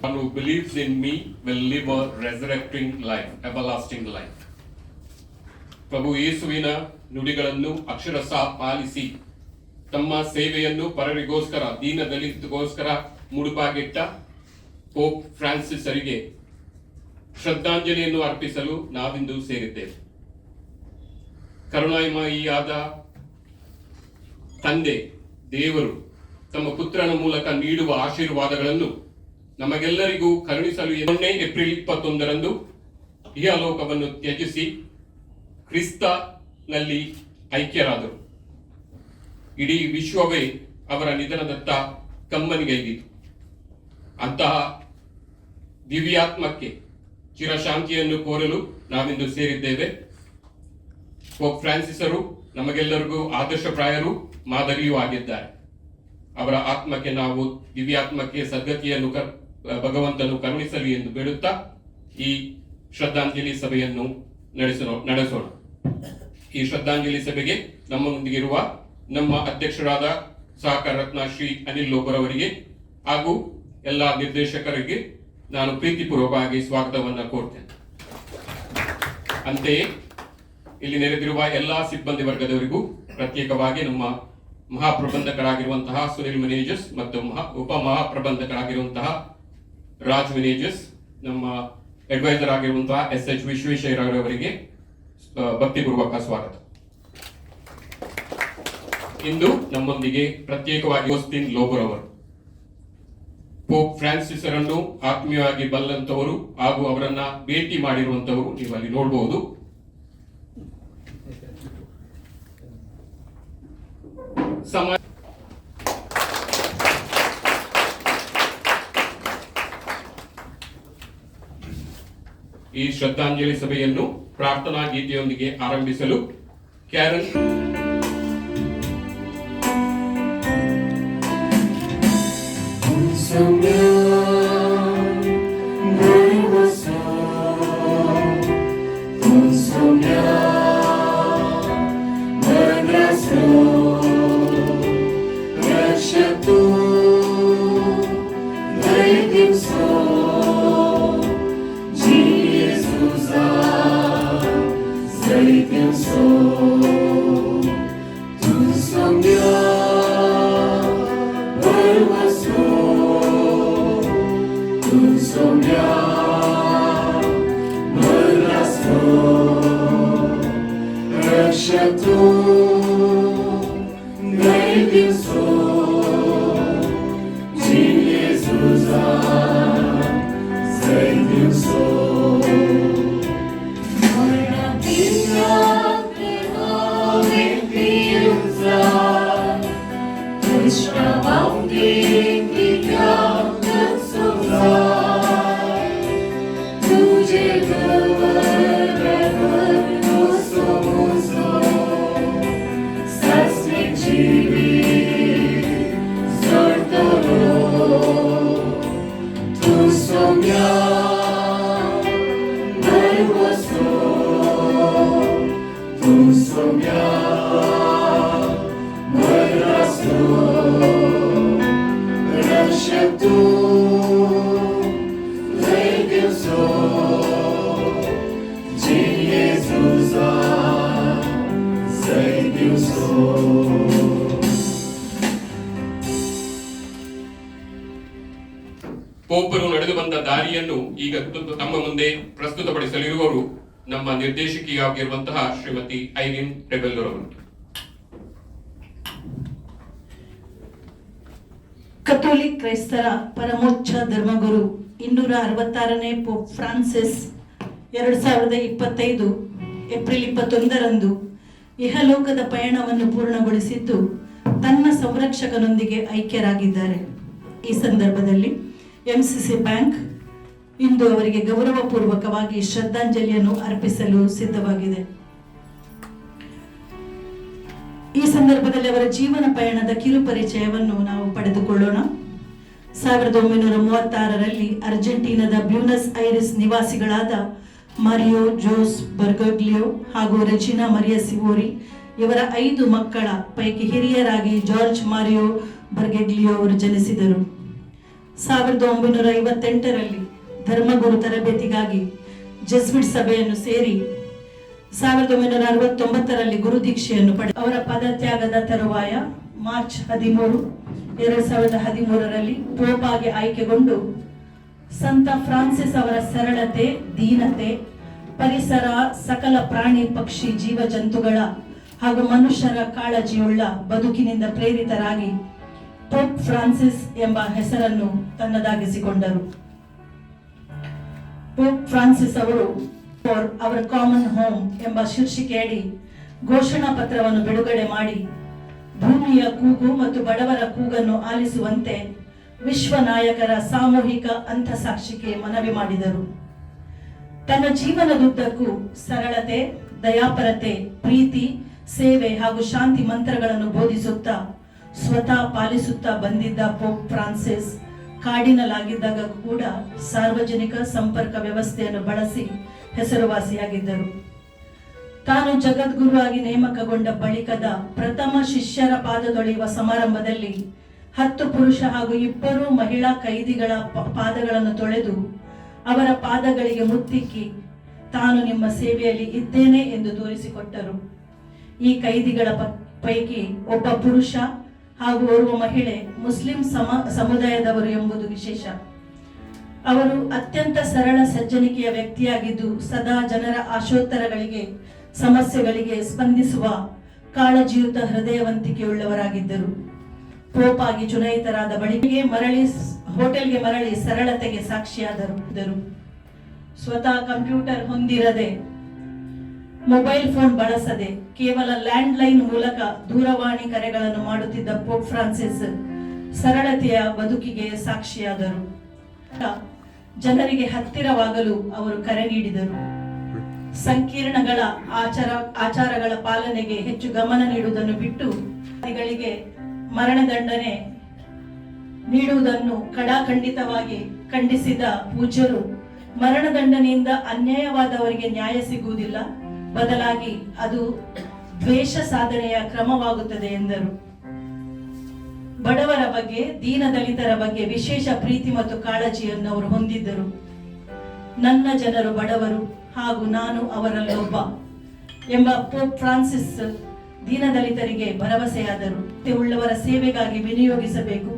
One who believes in me will live a resurrecting life, everlasting life. ಪ್ರಭು ಯೇಸುವಿನ ನುಡಿಗಳನ್ನು ಅಕ್ಷರಶಃ policy ತಮ್ಮ ಸೇವೆಯನ್ನು ಪರರಿಗೋಸ್ಕರ ದೀನದಲಿತರಿಗೋಸ್ಕರ ಮುಡುಪಾಗಿಟ್ಟ ಪೋಪ್ ಫ್ರಾನ್ಸಿಸರಿಗೆ ಶ್ರದ್ಧಾಂಜಲಿಯನ್ನು ಅರ್ಪಿಸಲು ನಾವಿಂದು ಸೇರಿದ್ದೇವೆ. ಕರುಣಾಮಯಿಯಾದ ತಂದೆ ದೇವರು ತಮ್ಮ ಪುತ್ರನ ಮೂಲಕ ನೀಡುವ ಆಶೀರ್ವಾದಗಳನ್ನು ನಮಗೆಲ್ಲರಿಗೂ ಕರುಣಿಸಲು ಏಪ್ರಿಲ್ 21 ಇಹಲೋಕವನ್ನು ತ್ಯಜಿಸಿ ಕ್ರಿಸ್ತನಲ್ಲಿ ಐಕ್ಯರಾದರು. ಇಡೀ ವಿಶ್ವವೇ ಅವರ ನಿಧನದತ್ತ ಕಮ್ಮನಿಗೈದಿತು. ಅಂತಹ ದಿವ್ಯಾತ್ಮಕ್ಕೆ ಚಿರಶಾಂತಿಯನ್ನು ಕೋರಲು ನಾವಿಂದು ಸೇರಿದ್ದೇವೆ. ಪೋಪ್ ಫ್ರಾನ್ಸಿಸರು ನಮಗೆಲ್ಲರಿಗೂ ಆದರ್ಶಪ್ರಾಯರು, ಮಾದರಿಯೂ ಆಗಿದ್ದಾರೆ. ಅವರ ಆತ್ಮಕ್ಕೆ ನಾವು ದಿವ್ಯಾತ್ಮಕ್ಕೆ ಸದ್ಗತಿಯನ್ನು ಭಗವಂತನು ಕರುಣಿಸಲಿ ಎಂದು ಬೇಡುತ್ತಾ ಈ ಶ್ರದ್ಧಾಂಜಲಿ ಸಭೆಯನ್ನು ನಡೆಸೋಣ. ಈ ಶ್ರದ್ಧಾಂಜಲಿ ಸಭೆಗೆ ನಮ್ಮೊಂದಿಗಿರುವ ನಮ್ಮ ಅಧ್ಯಕ್ಷರಾದ ಸಹಕಾರ ರತ್ನ ಶ್ರೀ ಅನಿಲ್ ಲೋಬರ್ ಅವರಿಗೆ ಹಾಗೂ ಎಲ್ಲ ನಿರ್ದೇಶಕರಿಗೆ ನಾನು ಪ್ರೀತಿಪೂರ್ವಕವಾಗಿ ಸ್ವಾಗತವನ್ನು ಕೋರ್ತೇನೆ. ಅಂತೆಯೇ ಇಲ್ಲಿ ನೆರೆದಿರುವ ಎಲ್ಲಾ ಸಿಬ್ಬಂದಿ ವರ್ಗದವರಿಗೂ ಪ್ರತ್ಯೇಕವಾಗಿ ನಮ್ಮ ಮಹಾಪ್ರಬಂಧಕರಾಗಿರುವಂತಹ ಸುನಿಲ್ ಮೆನೇಜಸ್ ಮತ್ತು ಉಪ ಮಹಾಪ್ರಬಂಧಕರಾಗಿರುವಂತಹ ರಾಜ್ ಮೆನೇಜಸ್, ನಮ್ಮ ಅಡ್ವೈಸರ್ ಆಗಿರುವಂತಹ SH ವಿಶ್ವೇಶ್ವರಯ್ಯ ಅವರಿಗೆ ಭಕ್ತಿಪೂರ್ವಕ ಸ್ವಾಗತ. ಇಂದು ನಮ್ಮೊಂದಿಗೆ ಪ್ರತ್ಯೇಕವಾಗಿ ಓಸ್ಟಿನ್ ಲೋಬರ್ ಅವರು ಪೋಪ್ ಫ್ರಾನ್ಸಿಸರನ್ನು ಆತ್ಮೀಯವಾಗಿ ಬಲ್ಲಂತವರು ಹಾಗೂ ಅವರನ್ನ ಭೇಟಿ ಮಾಡಿರುವಂತವರು ನೀವು ಅಲ್ಲಿ ನೋಡಬಹುದು. ಈ ಶ್ರದ್ಧಾಂಜಲಿ ಸಭೆಯನ್ನು ಪ್ರಾರ್ಥನಾ ಗೀತೆಯೊಂದಿಗೆ ಆರಂಭಿಸಲು ಕ್ಯಾರನ್ ಪೋಪರು ನಡೆದು ಬಂದ ದಾರಿಯನ್ನು ಈಗ ತಮ್ಮ ಮುಂದೆ ಪ್ರಸ್ತುತಪಡಿಸಲಿರುವವರು ನಮ್ಮ ನಿರ್ದೇಶಕಿಯಾಗಿರುವಂತಹ ಶ್ರೀಮತಿ ಐರಿನ್ ರೆಬೆಲ್ಲರ್ ಅವರು. ಕಥೋಲಿಕ್ ಕ್ರೈಸ್ತರ ಪರಮೋಚ್ಚ ಧರ್ಮಗುರು 266ನೇ ಪೋಪ್ ಫ್ರಾನ್ಸಿಸ್ 2025 ಏಪ್ರಿಲ್ 21 ಇಹಲೋಕದ ಪಯಣವನ್ನು ಪೂರ್ಣಗೊಳಿಸಿದ್ದು ತನ್ನ ಸಂರಕ್ಷಕನೊಂದಿಗೆ ಐಕ್ಯರಾಗಿದ್ದಾರೆ. ಈ ಸಂದರ್ಭದಲ್ಲಿ MCC ಬ್ಯಾಂಕ್ ಇಂದು ಅವರಿಗೆ ಗೌರವಪೂರ್ವಕವಾಗಿ ಶ್ರದ್ಧಾಂಜಲಿಯನ್ನು ಅರ್ಪಿಸಲು ಸಿದ್ಧವಾಗಿದೆ. ಈ ಸಂದರ್ಭದಲ್ಲಿ ಅವರ ಜೀವನ ಪಯಣದ ಕಿರು ಪರಿಚಯವನ್ನು ನಾವು ಪಡೆದುಕೊಳ್ಳೋಣ. 1936ರಲ್ಲಿ ಅರ್ಜೆಂಟೀನಾದ ಬ್ಯೂನಸ್ ಐರಿಸ್ ನಿವಾಸಿಗಳಾದ ಮಾರಿಯೋ ಜೋಸ್ ಬರ್ಗಗ್ಲಿಯೋ ಹಾಗೂ ರೆಜಿನಾ ಮರಿಯಾ ಸಿವೋರಿ ಇವರ 5 ಮಕ್ಕಳ ಪೈಕಿ ಹಿರಿಯರಾಗಿ ಜಾರ್ಜ್ ಮಾರಿಯೋ ಬರ್ಗಗ್ಲಿಯೋ ಅವರು ಜನಿಸಿದರು. 1958ರಲ್ಲಿ ಧರ್ಮಗುರು ತರಬೇತಿಗಾಗಿ ಜೆಸ್ವಿಟ್ ಸಭೆಯನ್ನು ಸೇರಿ 1969ರಲ್ಲಿ ಗುರು ದೀಕ್ಷೆಯನ್ನು ಪಡೆದ ಅವರ ಪದತ್ಯಾಗದ ತರುವಾಯ ಮಾರ್ಚ್ 13, 2013ರಲ್ಲಿ ಪೋಪ್ ಆಗಿ ಆಯ್ಕೆಗೊಂಡು ಸಂತ ಫ್ರಾನ್ಸಿಸ್ ಅವರ ಸರಳತೆ, ದೀನತೆ, ಪರಿಸರ, ಸಕಲ ಪ್ರಾಣಿ ಪಕ್ಷಿ ಜೀವ ಜಂತುಗಳ ಹಾಗೂ ಮನುಷ್ಯರ ಕಾಳಜಿಯುಳ್ಳ ಬದುಕಿನಿಂದ ಪ್ರೇರಿತರಾಗಿ ಪೋಪ್ ಫ್ರಾನ್ಸಿಸ್ ಎಂಬ ಹೆಸರನ್ನು ತನ್ನದಾಗಿಸಿಕೊಂಡರು. ಪೋಪ್ ಫ್ರಾನ್ಸಿಸ್ ಅವರು ಫಾರ್ ಅವರ್ ಕಾಮನ್ ಹೋಮ್ ಎಂಬ ಶೀರ್ಷಿಕೆಯಡಿ ಘೋಷಣಾ ಪತ್ರವನ್ನು ಬಿಡುಗಡೆ ಮಾಡಿ ಭೂಮಿಯ ಕೂಗು ಮತ್ತು ಬಡವರ ಕೂಗನ್ನು ಆಲಿಸುವಂತೆ ವಿಶ್ವ ನಾಯಕರ ಸಾಮೂಹಿಕ ಅಂತಃಸಾಕ್ಷಿಗೆ ಮನವಿ ಮಾಡಿದರು. ತನ್ನ ಜೀವನದುದ್ದಕ್ಕೂ ಸರಳತೆ, ದಯಾಪರತೆ, ಪ್ರೀತಿ, ಸೇವೆ ಹಾಗೂ ಶಾಂತಿ ಮಂತ್ರಗಳನ್ನು ಬೋಧಿಸುತ್ತಾ ಸ್ವತಃ ಪಾಲಿಸುತ್ತಾ ಬಂದಿದ್ದ ಪೋಪ್ ಫ್ರಾನ್ಸಿಸ್ ಕಾರ್ಡಿನಲ್ ಆಗಿದ್ದಾಗ ಕೂಡ ಸಾರ್ವಜನಿಕ ಸಂಪರ್ಕ ವ್ಯವಸ್ಥೆಯನ್ನು ಬಳಸಿ ಹೆಸರುವಾಸಿಯಾಗಿದ್ದರು. ತಾನು ಜಗದ್ಗುರು ಆಗಿ ನೇಮಕಗೊಂಡ ಬಳಿಕದ ಪ್ರಥಮ ಶಿಷ್ಯರ ಪಾದದೊಳೆಯುವ ಸಮಾರಂಭದಲ್ಲಿ 10 ಪುರುಷ ಹಾಗೂ 20 ಮಹಿಳಾ ಕೈದಿಗಳ ಪಾದಗಳನ್ನು ತೊಳೆದು ಅವರ ಪಾದಗಳಿಗೆ ಮುತ್ತಿಕ್ಕಿ ತಾನು ನಿಮ್ಮ ಸೇವೆಯಲ್ಲಿ ಇದ್ದೇನೆ ಎಂದು ತೋರಿಸಿಕೊಟ್ಟರು. ಈ ಕೈದಿಗಳ ಪೈಕಿ ಒಬ್ಬ ಪುರುಷ ಹಾಗೂ ಓರ್ವ ಮಹಿಳೆ ಮುಸ್ಲಿಂ ಸಮುದಾಯದವರು ಎಂಬುದು ವಿಶೇಷ. ಅವರು ಅತ್ಯಂತ ಸರಳ ಸಜ್ಜನಿಕೆಯ ವ್ಯಕ್ತಿಯಾಗಿದ್ದು ಸದಾ ಜನರ ಆಶೋತ್ತರಗಳಿಗೆ, ಸಮಸ್ಯೆಗಳಿಗೆ ಸ್ಪಂದಿಸುವ ಕಾಳಜಿಯುತ ಹೃದಯವಂತಿಕೆಯುಳ್ಳವರಾಗಿದ್ದರು. ಪೋಪ್ ಆಗಿ ಚುನಾಯಿತರಾದ ಬಳಿಕ ಹೋಟೆಲ್ಗೆ ಮರಳಿ ಸರಳತೆಗೆ ಸಾಕ್ಷಿಯಾದರು. ಸ್ವತಃ ಕಂಪ್ಯೂಟರ್ ಹೊಂದಿರದೆ, ಮೊಬೈಲ್ ಫೋನ್ ಬಳಸದೆ ಕೇವಲ ಲ್ಯಾಂಡ್ ಲೈನ್ ಮೂಲಕ ದೂರವಾಣಿ ಕರೆಗಳನ್ನು ಮಾಡುತ್ತಿದ್ದ ಪೋಪ್ ಫ್ರಾನ್ಸಿಸ್ ಸರಳತೆಯ ಬದುಕಿಗೆ ಸಾಕ್ಷಿಯಾದರು. ಜನರಿಗೆ ಹತ್ತಿರವಾಗಲು ಅವರು ಕರೆ ನೀಡಿದರು. ಸಂಕೀರ್ಣಗಳ ಆಚಾರಗಳ ಪಾಲನೆಗೆ ಹೆಚ್ಚು ಗಮನ ನೀಡುವುದನ್ನು ಬಿಟ್ಟು ಗಳಿಗೆ ಮರಣದಂಡನೆ ನೀಡುವುದನ್ನು ಕಡಾಖಂಡಿತವಾಗಿ ಖಂಡಿಸಿದ ಪೂಜ್ಯರು, ಮರಣದಂಡನೆಯಿಂದ ಅನ್ಯಾಯವಾದವರಿಗೆ ನ್ಯಾಯ ಸಿಗುವುದಿಲ್ಲ, ಬದಲಾಗಿ ಅದು ದ್ವೇಷ ಸಾಧನೆಯ ಕ್ರಮವಾಗುತ್ತದೆ ಎಂದರು. ಬಡವರ ಬಗ್ಗೆ, ದೀನದಲಿತರ ಬಗ್ಗೆ ವಿಶೇಷ ಪ್ರೀತಿ ಮತ್ತು ಕಾಳಜಿಯನ್ನು ಅವರು ಹೊಂದಿದ್ದರು. ನನ್ನ ಜನರು ಬಡವರು ಹಾಗೂ ನಾನು ಅವರಲ್ಲೊಬ್ಬ ಎಂಬ ಪೋಪ್ ಫ್ರಾನ್ಸಿಸ್ ದೀನದಲಿತರಿಗೆ ಭರವಸೆಯಾದರು. ಉಳ್ಳವರ ಸೇವೆಗಾಗಿ ವಿನಿಯೋಗಿಸಬೇಕು,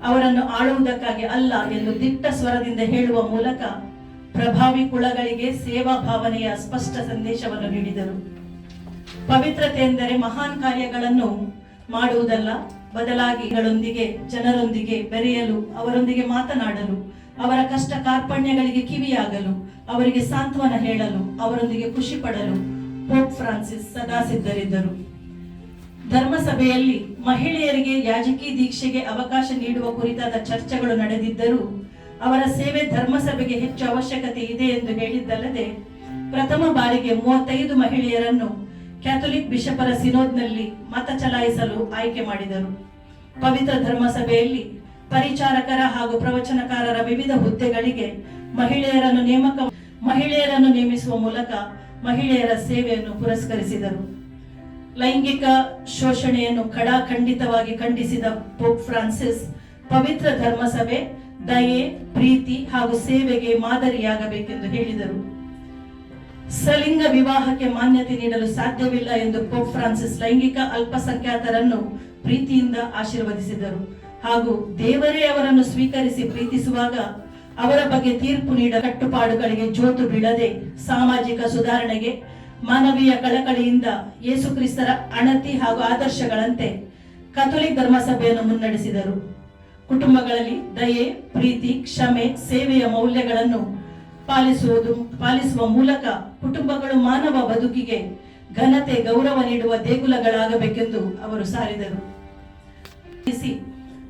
ಅವರನ್ನು ಆಳುವುದಕ್ಕಾಗಿ ಅಲ್ಲ ಎಂದು ದಿಟ್ಟ ಸ್ವರದಿಂದ ಹೇಳುವ ಮೂಲಕ ಪ್ರಭಾವಿ ಕುಳಗಳಿಗೆ ಸೇವಾ ಭಾವನೆಯ ಸ್ಪಷ್ಟ ಸಂದೇಶವನ್ನು ನೀಡಿದರು. ಪವಿತ್ರತೆ ಎಂದರೆ ಮಹಾನ್ ಕಾರ್ಯಗಳನ್ನು ಮಾಡುವುದಲ್ಲ, ಬದಲಾಗಿ ಜನರೊಂದಿಗೆ ಬೆರೆಯಲು, ಅವರೊಂದಿಗೆ ಮಾತನಾಡಲು, ಅವರ ಕಷ್ಟ ಕಾರ್ಪಣ್ಯಗಳಿಗೆ ಕಿವಿಯಾಗಲು, ಅವರಿಗೆ ಸಾಂತ್ವನ ಹೇಳಲು, ಅವರೊಂದಿಗೆ ಖುಷಿ ಪಡಲು ಪೋಪ್ ಫ್ರಾನ್ಸಿಸ್ ಸದಾ ಸಿದ್ಧರಿದ್ದರು. ಧರ್ಮಸಭೆಯಲ್ಲಿ ಮಹಿಳೆಯರಿಗೆ ಯಾಜಕಿ ದೀಕ್ಷೆಗೆ ಅವಕಾಶ ನೀಡುವ ಕುರಿತಾದ ಚರ್ಚೆಗಳು ನಡೆದಿದ್ದರೂ ಅವರ ಸೇವೆ ಧರ್ಮಸಭೆಗೆ ಹೆಚ್ಚು ಅವಶ್ಯಕತೆ ಇದೆ ಎಂದು ಹೇಳಿದ್ದಲ್ಲದೆ ಪ್ರಥಮ ಬಾರಿಗೆ 35 ಮಹಿಳೆಯರನ್ನು ಕ್ಯಾಥೋಲಿಕ್ ಬಿಷಪರ ಸಿನೋದ್ನಲ್ಲಿ ಮತ ಚಲಾಯಿಸಲು ಆಯ್ಕೆ ಮಾಡಿದರು. ಪವಿತ್ರ ಧರ್ಮಸಭೆಯಲ್ಲಿ ಪರಿಚಾರಕರ ಹಾಗೂ ಪ್ರವಚನಕಾರರ ವಿವಿಧ ಹುದ್ದೆಗಳಿಗೆ ಮಹಿಳೆಯರನ್ನು ನೇಮಿಸುವ ಮೂಲಕ ಮಹಿಳೆಯರ ಸೇವೆಯನ್ನು ಪುರಸ್ಕರಿಸಿದರು. ಲೈಂಗಿಕ ಶೋಷಣೆಯನ್ನು ಖಡಾಖಂಡಿತವಾಗಿ ಖಂಡಿಸಿದ ಪೋಪ್ ಫ್ರಾನ್ಸಿಸ್ ಪವಿತ್ರ ಧರ್ಮಸಭೆ ದಯೆ, ಪ್ರೀತಿ ಹಾಗೂ ಸೇವೆಗೆ ಮಾದರಿಯಾಗಬೇಕೆಂದು ಹೇಳಿದರು. ಸಲಿಂಗ ವಿವಾಹಕ್ಕೆ ಮಾನ್ಯತೆ ನೀಡಲು ಸಾಧ್ಯವಿಲ್ಲ ಎಂದು ಪೋಪ್ ಫ್ರಾನ್ಸಿಸ್ ಲೈಂಗಿಕ ಅಲ್ಪಸಂಖ್ಯಾತರನ್ನು ಪ್ರೀತಿಯಿಂದ ಆಶೀರ್ವದಿಸಿದರು ಹಾಗೂ ದೇವರೇ ಅವರನ್ನು ಸ್ವೀಕರಿಸಿ ಪ್ರೀತಿಸುವಾಗ ಅವರ ಬಗ್ಗೆ ತೀರ್ಪು ನೀಡ ಕಟ್ಟುಪಾಡುಗಳಿಗೆ ಜೋತು ಬೀಳದೆ ಸಾಮಾಜಿಕ ಸುಧಾರಣೆಗೆ ಮಾನವೀಯ ಕಳಕಳಿಯಿಂದ ಯೇಸು ಕ್ರಿಸ್ತರ ಅಣತಿ ಹಾಗೂ ಆದರ್ಶಗಳಂತೆ ಕಥೋಲಿಕ್ ಧರ್ಮಸಭೆಯನ್ನು ಮುನ್ನಡೆಸಿದರು. ಕುಟುಂಬಗಳಲ್ಲಿ ದಯೆ, ಪ್ರೀತಿ, ಕ್ಷಮೆ, ಸೇವೆಯ ಮೌಲ್ಯಗಳನ್ನು ಪಾಲಿಸುವ ಮೂಲಕ ಕುಟುಂಬಗಳು ಮಾನವ ಬದುಕಿಗೆ ಘನತೆ, ಗೌರವ ನೀಡುವ ದೇಗುಲಗಳಾಗಬೇಕೆಂದು ಅವರು ಸಾರಿದರು.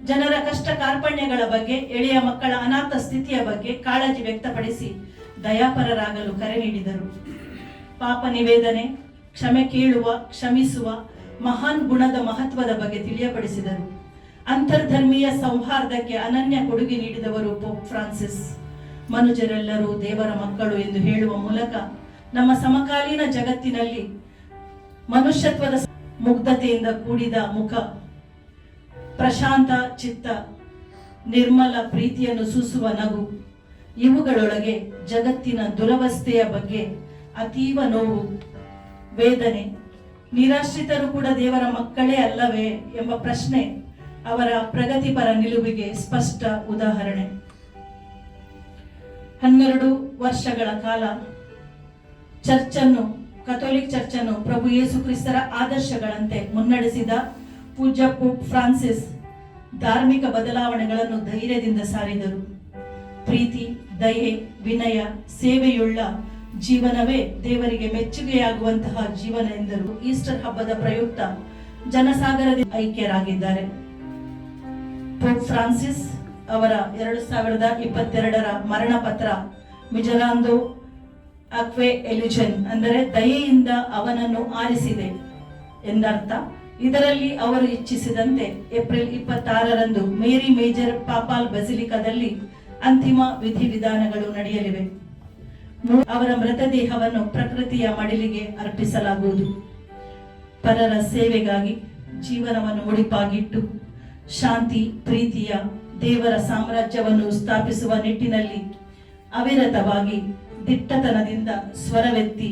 ಜನರ ಕಷ್ಟ ಕಾರ್ಪಣ್ಯಗಳ ಬಗ್ಗೆ, ಎಳೆಯ ಮಕ್ಕಳ ಅನಾಥ ಸ್ಥಿತಿಯ ಬಗ್ಗೆ ಕಾಳಜಿ ವ್ಯಕ್ತಪಡಿಸಿ ದಯಾಪರರಾಗಲು ಕರೆ ನೀಡಿದರು. ಪಾಪ ನಿವೇದನೆ, ಕ್ಷಮೆ ಕೇಳುವ, ಕ್ಷಮಿಸುವ ಮಹಾನ್ ಗುಣದ ಮಹತ್ವದ ಬಗ್ಗೆ ತಿಳಿಯಪಡಿಸಿದರು. ಅಂತರ್ಧರ್ಮೀಯ ಸೌಹಾರ್ದಕ್ಕೆ ಅನನ್ಯ ಕೊಡುಗೆ ನೀಡಿದವರು ಪೋಪ್ ಫ್ರಾನ್ಸಿಸ್. ಮನುಜರೆಲ್ಲರೂ ದೇವರ ಮಕ್ಕಳು ಎಂದು ಹೇಳುವ ಮೂಲಕ ನಮ್ಮ ಸಮಕಾಲೀನ ಜಗತ್ತಿನಲ್ಲಿ ಮನುಷ್ಯತ್ವದ ಮುಗ್ಧತೆಯಿಂದ ಕೂಡಿದ ಮುಖ, ಪ್ರಶಾಂತ ಚಿತ್ತ ನಿರ್ಮಲ ಪ್ರೀತಿಯನ್ನು ಸೂಸುವ ನಗು, ಇವುಗಳೊಳಗೆ ಜಗತ್ತಿನ ದುರವಸ್ಥೆಯ ಬಗ್ಗೆ ಅತೀವ ನೋವು, ವೇದನೆ, ನಿರಾಶ್ರಿತರು ಕೂಡ ದೇವರ ಮಕ್ಕಳೇ ಅಲ್ಲವೇ ಎಂಬ ಪ್ರಶ್ನೆ ಅವರ ಪ್ರಗತಿಪರ ನಿಲುವಿಗೆ ಸ್ಪಷ್ಟ ಉದಾಹರಣೆ. 12 ವರ್ಷಗಳ ಕಾಲ ಕಥೋಲಿಕ್ ಚರ್ಚನ್ನು ಪ್ರಭು ಯೇಸು ಕ್ರಿಸ್ತರ ಆದರ್ಶಗಳಂತೆ ಮುನ್ನಡೆಸಿದ ಪೂಜ್ಯ ಪೋಪ್ ಫ್ರಾನ್ಸಿಸ್ ಧಾರ್ಮಿಕ ಬದಲಾವಣೆಗಳನ್ನು ಧೈರ್ಯದಿಂದ ಸಾರಿದರು. ಪ್ರೀತಿ, ದಯೆ, ವಿನಯ, ಸೇವೆಯುಳ್ಳ ಜೀವನವೇ ದೇವರಿಗೆ ಮೆಚ್ಚುಗೆಯಾಗುವಂತಹ ಜೀವನ ಎಂದರು. ಈಸ್ಟರ್ ಹಬ್ಬದ ಪ್ರಯುಕ್ತ ಜನಸಾಗರದಿಂದ ಐಕ್ಯರಾಗಿದ್ದಾರೆ. ಪೋಪ್ ಫ್ರಾನ್ಸಿಸ್ ಅವರ 2022ರ ಮರಣ ಪತ್ರ ಮಿಜರಾಂದೋ ಅಕ್ವೆ ಎಲಿಜನ್ ಅಂದರೆ ದಯೆಯಿಂದ ಅವನನ್ನು ಆರಿಸಿದೆ ಎಂದರ್ಥ. ಇದರಲ್ಲಿ ಅವರು ಇಚ್ಛಿಸಿದಂತೆ ಏಪ್ರಿಲ್ 26ರಂದು ಮೇರಿ ಮೇಜರ್ ಪಾಪಾಲ್ ಬೆಸಿಲಿಕಾದಲ್ಲಿ ಅಂತಿಮ ವಿಧಿವಿಧಾನಗಳು ನಡೆಯಲಿವೆ. ಅವರ ಮೃತದೇಹವನ್ನು ಪ್ರಕೃತಿಯ ಮಡಿಲಿಗೆ ಅರ್ಪಿಸಲಾಗುವುದು. ಪರರ ಸೇವೆಗಾಗಿ ಜೀವನವನ್ನು ಮುಡಿಪಾಗಿಟ್ಟು ಶಾಂತಿ, ಪ್ರೀತಿಯ ದೇವರ ಸಾಮ್ರಾಜ್ಯವನ್ನು ಸ್ಥಾಪಿಸುವ ನಿಟ್ಟಿನಲ್ಲಿ ಅವಿರತವಾಗಿ ದಿಟ್ಟತನದಿಂದ ಸ್ವರವೆತ್ತಿ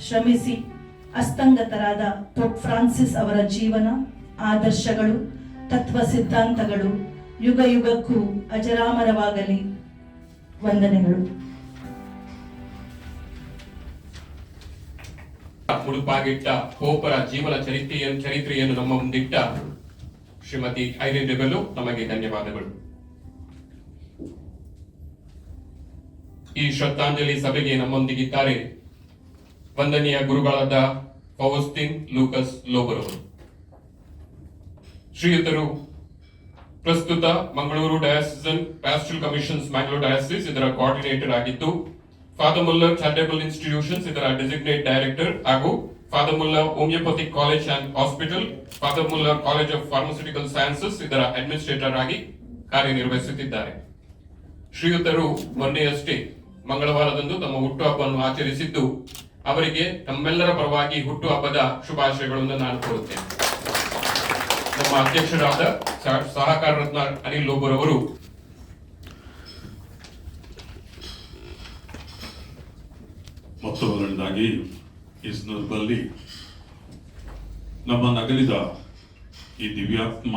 ಶ್ರಮಿಸಿ ಅಸ್ತಂಗತರಾದ ಪೋಪ್ ಫ್ರಾನ್ಸಿಸ್ ಅವರ ಜೀವನ, ಆದರ್ಶಗಳು, ತತ್ವ ಸಿದ್ಧಾಂತಗಳು ಯುಗ ಯುಗಕ್ಕೂ ಅಜರಾಮರವಾಗಲಿ. ವಂದನೆಗಳು. ಮುಡುಪಾಗಿಟ್ಟ ಪೋಪರ ಜೀವನ ಚರಿತ್ರೆಯನ್ನು ನಮ್ಮ ಮುಂದಿಟ್ಟ ಶ್ರೀಮತಿ ಐರಿನ್ ರೆಬೆಲೋ ನಮಗೆ ಧನ್ಯವಾದಗಳು. ಈ ಶ್ರದ್ಧಾಂಜಲಿ ಸಭೆಗೆ ನಮ್ಮೊಂದಿಗಿದ್ದಾರೆ ವಂದನೀಯ ಗುರುಗಳಾದ ಫೌಸ್ಟಿನ್ ಲೂಕಸ್ ಲೋಬರ್ ಅವರು. ಶ್ರೀಯುತರು ಪ್ರಸ್ತುತ Mangaluru diocesan pastoral commissions Mangalore diocese ಇದರ ಕೋಆರ್ಡಿನೇಟರ್ ಆಗಿದ್ದು, ಫಾದರ್ ಮುಲ್ಲರ್ ಚಾರಿಟಬಲ್ ಇನ್ಸ್ಟಿಟ್ಯೂಷನ್ಸ್ ಇದರ ಡೆಸಿಗ್ನೇಟ್ ಡೈರೆಕ್ಟರ್ ಹಾಗೂ father Muller homoeopathic college and hospital, father Muller college of pharmaceutical sciences ಇದರ ಅಡ್ಮಿನಿಸ್ಟ್ರೇಟರ್ ಆಗಿ ಕಾರ್ಯನಿರ್ವಹಿಸುತ್ತಿದ್ದಾರೆ. ಶ್ರೀಯುತರು ಮೊನ್ನೆಯಷ್ಟೇ ಮಂಗಳವಾರದಂದು ತಮ್ಮ ಹುಟ್ಟುಹಬ್ಬವನ್ನು ಆಚರಿಸಿದ್ದು, ಅವರಿಗೆ ನಮ್ಮೆಲ್ಲರ ಪರವಾಗಿ ಹುಟ್ಟುಹಬ್ಬದ ಶುಭಾಶಯಗಳನ್ನು ನಾನು ಕೋರುತ್ತೇನೆ. ನಮ್ಮ ಅಧ್ಯಕ್ಷರಾದ ಸಹಕಾರ ರತ್ನ ಅನಿಲ್ ಲೋಬರ್ ಅವರು ಮೊತ್ತವರನ್ನಾಗಿ ಈ ಸಂದರ್ಭದಲ್ಲಿ ನಮ್ಮ ನಗಲಿದ ಈ ದಿವ್ಯಾತ್ಮ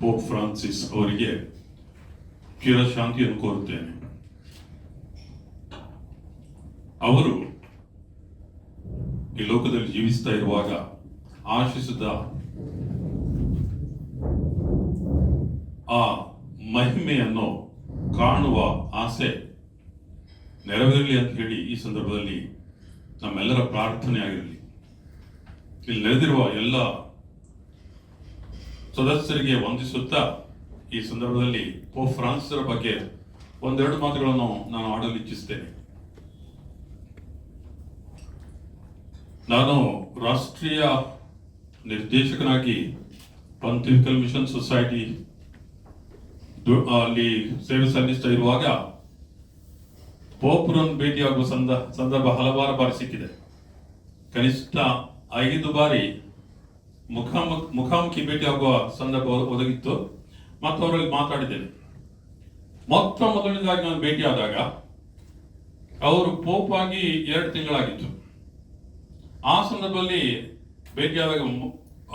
ಪೋಪ್ ಫ್ರಾನ್ಸಿಸ್ ಅವರಿಗೆ ಚಿರ ಶಾಂತಿಯನ್ನು ಕೋರುತ್ತೇನೆ. ಅವರು ಈ ಲೋಕದಲ್ಲಿ ಜೀವಿಸ್ತಾ ಇರುವಾಗ ಆಶಿಸಿದ ಆ ಮಹಿಮೆಯನ್ನು ಕಾಣುವ ಆಸೆ ನೆರವೇರಲಿ ಅಂತ ಹೇಳಿ ಈ ಸಂದರ್ಭದಲ್ಲಿ ನಮ್ಮೆಲ್ಲರ ಪ್ರಾರ್ಥನೆ ಆಗಿರಲಿ. ಇಲ್ಲಿ ನೆರೆದಿರುವ ಎಲ್ಲ ಸದಸ್ಯರಿಗೆ ವಂದಿಸುತ್ತಾ ಈ ಸಂದರ್ಭದಲ್ಲಿ ಪೋಪ್ ಫ್ರಾನ್ಸಿಸರ ಬಗ್ಗೆ ಒಂದೆರಡು ಮಾತುಗಳನ್ನು ನಾನು ಆಡಲು ಇಚ್ಛಿಸುತ್ತೇನೆ. ನಾನು ರಾಷ್ಟ್ರೀಯ ನಿರ್ದೇಶಕನಾಗಿ ಪಂಥಿಫಿಕಲ್ ಮಿಷನ್ ಸೊಸೈಟಿ ಅಲ್ಲಿ ಸೇವೆ ಸಲ್ಲಿಸ್ತಾ ಇರುವಾಗ ಪೋಪ್ರನ್ನು ಭೇಟಿಯಾಗುವ ಸಂದರ್ಭ ಹಲವಾರು ಬಾರಿ ಸಿಕ್ಕಿದೆ. ಕನಿಷ್ಠ 5 ಬಾರಿ ಮುಖಾಮುಖಿ ಭೇಟಿಯಾಗುವ ಸಂದರ್ಭ ಒದಗಿತ್ತು ಮತ್ತು ಅವರಲ್ಲಿ ಮಾತಾಡಿದ್ದೇನೆ. ಮೊದಲನೇದಾಗಿ ನಾನು ಭೇಟಿಯಾದಾಗ ಅವರು ಪೋಪ್ ಆಗಿ 2 ತಿಂಗಳಾಗಿತ್ತು. ಆ ಸಂದರ್ಭದಲ್ಲಿ ಭೇಟಿಯಾದಾಗ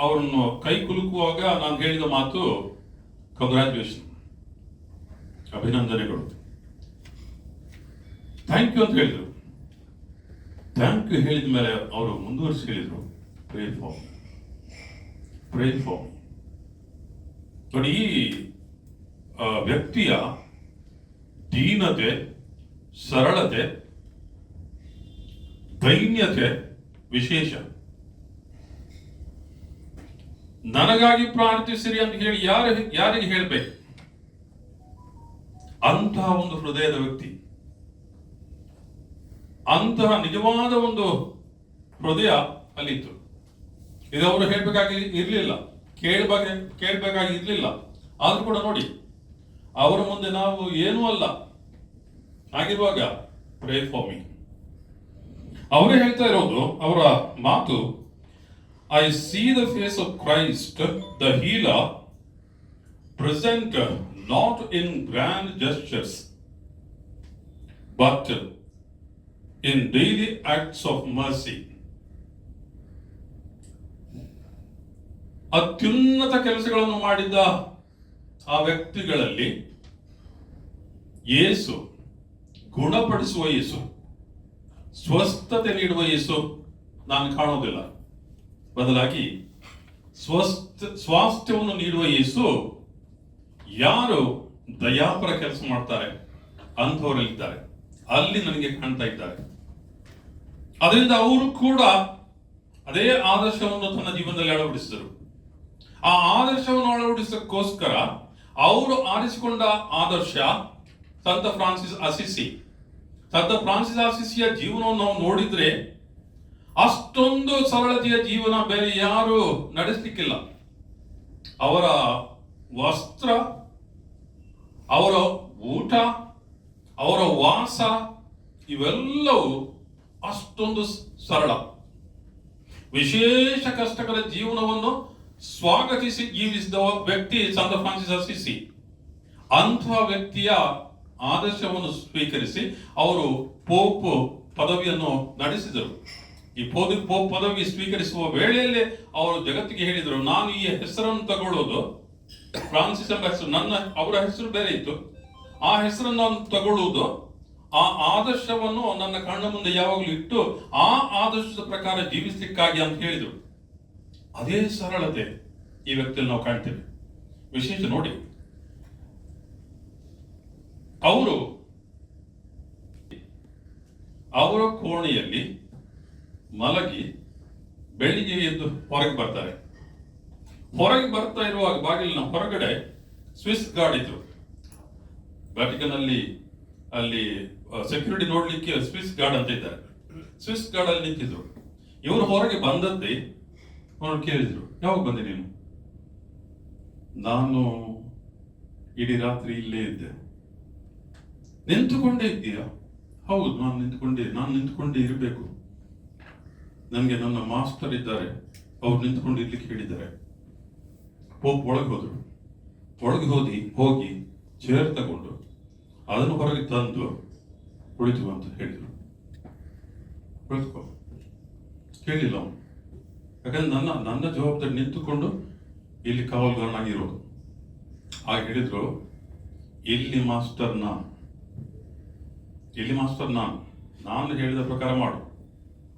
ಅವರನ್ನು ಕೈ ಕುಲುಕುವಾಗ ನಾನು ಹೇಳಿದ ಮಾತು ಕಂಗ್ರ್ಯಾಚುಲೇಷನ್, ಅಭಿನಂದನೆಗಳು, ಥ್ಯಾಂಕ್ ಯು ಅಂತ ಹೇಳಿದರು. ಥ್ಯಾಂಕ್ ಯು ಹೇಳಿದ ಮೇಲೆ ಅವರು ಮುಂದುವರಿಸಿ ಹೇಳಿದರು, ಪ್ರೇ ಫಾರ್ ನೋಡಿ. ಈ ವ್ಯಕ್ತಿಯ ದೀನತೆ, ಸರಳತೆ, ದೈನ್ಯತೆ ವಿಶೇಷ. ನನಗಾಗಿ ಪ್ರಾರ್ಥಿಸಿರಿ ಅಂತ ಹೇಳಿ ಯಾರಿಗೆ ಹೇಳಬೇಕು? ಅಂತಹ ಒಂದು ಹೃದಯದ ವ್ಯಕ್ತಿ, ಅಂತಹ ನಿಜವಾದ ಒಂದು ಹೃದಯ ಅಲ್ಲಿತ್ತು. ಇದು ಅವರು ಹೇಳ್ಬೇಕಾಗಿ ಇರಲಿಲ್ಲ, ಕೇಳಬೇಕಾಗಿ ಇರಲಿಲ್ಲ. ಆದ್ರೂ ಕೂಡ ನೋಡಿ, ಅವರ ಮುಂದೆ ನಾವು ಏನೂ ಅಲ್ಲ ಆಗಿರುವಾಗ ಪ್ರೇ ಫಾರ್ ಮೀ. ಅವರೇ ಹೇಳ್ತಾ ಇರೋದು, ಅವರ ಮಾತು, I see the face of Christ the healer present not in grand gestures, but in daily acts of mercy. ಅತ್ಯುನ್ನತ ಕೆಲಸಗಳನ್ನು ಮಾಡಿದ್ದ ಆ ವ್ಯಕ್ತಿಗಳಲ್ಲಿ ಯೇಸು, ಗುಣಪಡಿಸುವ ಯೇಸು, ಸ್ವಸ್ಥತೆ ನೀಡುವ ಯೇಸು ನಾನು ಕಾಣೋದಿಲ್ಲ. ಬದಲಾಗಿ ಸ್ವಾಸ್ಥ್ಯವನ್ನು ನೀಡುವ ಯೇಸು ಯಾರು ದಯಾಪರ ಕೆಲಸ ಮಾಡ್ತಾರೆ ಅಂಥವರಲ್ಲಿದ್ದಾರೆ, ಅಲ್ಲಿ ನನಗೆ ಕಾಣ್ತಾ ಇದ್ದಾರೆ. ಅದರಿಂದ ಅವರು ಕೂಡ ಅದೇ ಆದರ್ಶವನ್ನು ತನ್ನ ಜೀವನದಲ್ಲಿ ಅಳವಡಿಸಿದರು. ಆ ಆದರ್ಶವನ್ನು ಅಳವಡಿಸೋಕ್ಕೋಸ್ಕರ ಅವರು ಆರಿಸಿಕೊಂಡ ಆದರ್ಶ ಸಂತ ಫ್ರಾನ್ಸಿಸ್ ಅಸಿಸಿ. ಸಂತ ಫ್ರಾನ್ಸಿಸ್ ಅಸಿಸಿಯ ಜೀವನವನ್ನು ನಾವು ನೋಡಿದ್ರೆ ಅಷ್ಟೊಂದು ಸರಳತೆಯ ಜೀವನ ಬೇರೆ ಯಾರು ನಡೆಸಲಿಕ್ಕಿಲ್ಲ. ಅವರ ವಸ್ತ್ರ, ಅವರ ಊಟ, ಅವರ ವಾಸ ಇವೆಲ್ಲವೂ ಅಷ್ಟೊಂದು ಸರಳ. ವಿಶೇಷ ಕಷ್ಟಕರ ಜೀವನವನ್ನು ಸ್ವಾಗತಿಸಿ ಜೀವಿಸಿದ ವ್ಯಕ್ತಿ ಸಂತ ಫ್ರಾನ್ಸಿಸ್ ಅಸಿಸಿ. ಅಂತಹ ವ್ಯಕ್ತಿಯ ಆದರ್ಶವನ್ನು ಸ್ವೀಕರಿಸಿ ಅವರು ಪೋಪ್ ಪದವಿಯನ್ನು ನಡೆಸಿದರು. ಈ ಪೋಪ್ ಪದವಿ ಸ್ವೀಕರಿಸುವ ವೇಳೆಯಲ್ಲೇ ಅವರು ಜಗತ್ತಿಗೆ ಹೇಳಿದರು, ನಾನು ಈ ಹೆಸರನ್ನು ತಗೊಳ್ಳೋದು, ಫ್ರಾನ್ಸಿಸ್ ಎಂಬ ಹೆಸರು, ಅವರ ಹೆಸರು ಬೇರೆ ಇತ್ತು, ಆ ಹೆಸರನ್ನು ನಾನು ತಗೊಳ್ಳುವುದು ಆ ಆದರ್ಶವನ್ನು ನನ್ನ ಕಣ್ಣ ಮುಂದೆ ಯಾವಾಗಲೂ ಇಟ್ಟು ಆ ಆದರ್ಶದ ಪ್ರಕಾರ ಜೀವಿಸಲಿಕ್ಕಾಗಿ ಅಂತ ಹೇಳಿದರು. ಅದೇ ಸರಳತೆ ಈ ವ್ಯಕ್ತಿಯಲ್ಲಿ ನಾವು ಕಾಣ್ತೇವೆ. ವಿಶೇಷ ನೋಡಿ, ಅವರು ಅವರ ಕೋಣೆಯಲ್ಲಿ ಮಲಗಿ ಬೆಳಿಗ್ಗೆ ಎದ್ದು ಹೊರಗೆ ಬರ್ತಾರೆ. ಹೊರಗೆ ಬರ್ತಾ ಇರುವಾಗ ಬಾಗಿಲಿನ ಹೊರಗಡೆ ಸ್ವಿಸ್ ಗಾರ್ಡ್ ಇದ್ರು. ವ್ಯಾಟಿಕನ್ ಅಲ್ಲಿ ಸೆಕ್ಯೂರಿಟಿ ನೋಡ್ಲಿಕ್ಕೆ ಸ್ವಿಸ್ ಗಾರ್ಡ್ ಅಂತ ಇದ್ದಾರೆ. ಸ್ವಿಸ್ ಗಾರ್ಡ್ ಅಲ್ಲಿ ನಿಂತಿದ್ರು. ಇವರು ಹೊರಗೆ ಬಂದದ್ದೇ ಅವರು ಕೇಳಿದ್ರು, ಯಾವಾಗ ಬಂದೆ ನೀನು? ನಾನು ಇಡೀ ರಾತ್ರಿ ಇಲ್ಲೇ ಇದ್ದೆ. ನಿಂತುಕೊಂಡೇ ಇದ್ದೀಯಾ? ಹೌದು, ನಾನು ನಿಂತುಕೊಂಡೇ ಇರಬೇಕು. ನನಗೆ ನನ್ನ ಮಾಸ್ಟರ್ ಇದ್ದಾರೆ, ಅವ್ರು ನಿಂತ್ಕೊಂಡು ಇರ್ಲಿಕ್ಕೆ ಹೇಳಿದ್ದಾರೆ. ಪೋಪ್ ಒಳಗೆ ಹೋದ್ರು. ಒಳಗೆ ಹೋಗಿ ಚೇರ್ ತಗೊಂಡು ಅದನ್ನು ಹೊರಗೆ ತಂದು ಕುಳಿತು ಅಂತ ಹೇಳಿದ್ರು. ಕುಳಿತುಕೋ ಕೇಳಿಲ್ಲ ಅವನು. ಯಾಕಂದ್ರೆ ನನ್ನ ಜವಾಬ್ದಾರಿ ನಿಂತುಕೊಂಡು ಇಲ್ಲಿ ಕಾವಲುಗಾರನಾಗಿರೋದು. ಆಗ ಹೇಳಿದ್ರು, ಇಲ್ಲಿ ಮಾಸ್ಟರ್ ನಾನು ಹೇಳಿದ ಪ್ರಕಾರ ಮಾಡು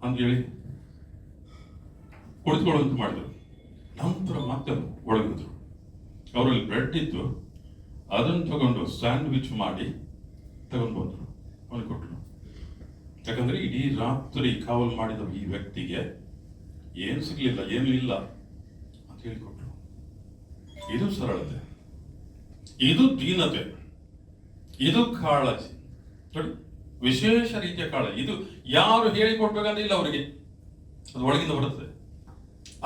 ಅಂತ ಹೇಳಿ ಕುಳಿತುಕೊಳ್ಳುವಂತ ಮಾಡಿದ್ರು. ನಂತರ ಮತ್ತೆ ಒಳಗಿದ್ರು. ಅವರಲ್ಲಿ ಬ್ರೆಡ್ ಇತ್ತು, ಅದನ್ನು ತಗೊಂಡು ಸ್ಯಾಂಡ್ವಿಚ್ ಮಾಡಿ ತಗೊಂಡು ಬಂದರು, ಅವನಿಗೆ ಕೊಟ್ಟರು. ಯಾಕಂದ್ರೆ ಇಡೀ ರಾತ್ರಿ ಕಾವಲು ಮಾಡಿದ ಈ ವ್ಯಕ್ತಿಗೆ ಏನು ಸಿಗ್ಲಿಲ್ಲ, ಏನು ಇಲ್ಲ ಅಂತ ಹೇಳಿಕೊಟ್ರು. ಇದು ಸರಳತೆ, ಇದು ದೀನತೆ, ಇದು ಕಾಳಜಿ. ನೋಡಿ, ವಿಶೇಷ ರೀತಿಯ ಕಾಳಜಿ. ಇದು ಯಾರು ಹೇಳಿಕೊಡ್ಬೇಕಂತ ಇಲ್ಲ ಅವರಿಗೆ, ಅದು ಒಳಗಿಂದ ಬರುತ್ತದೆ.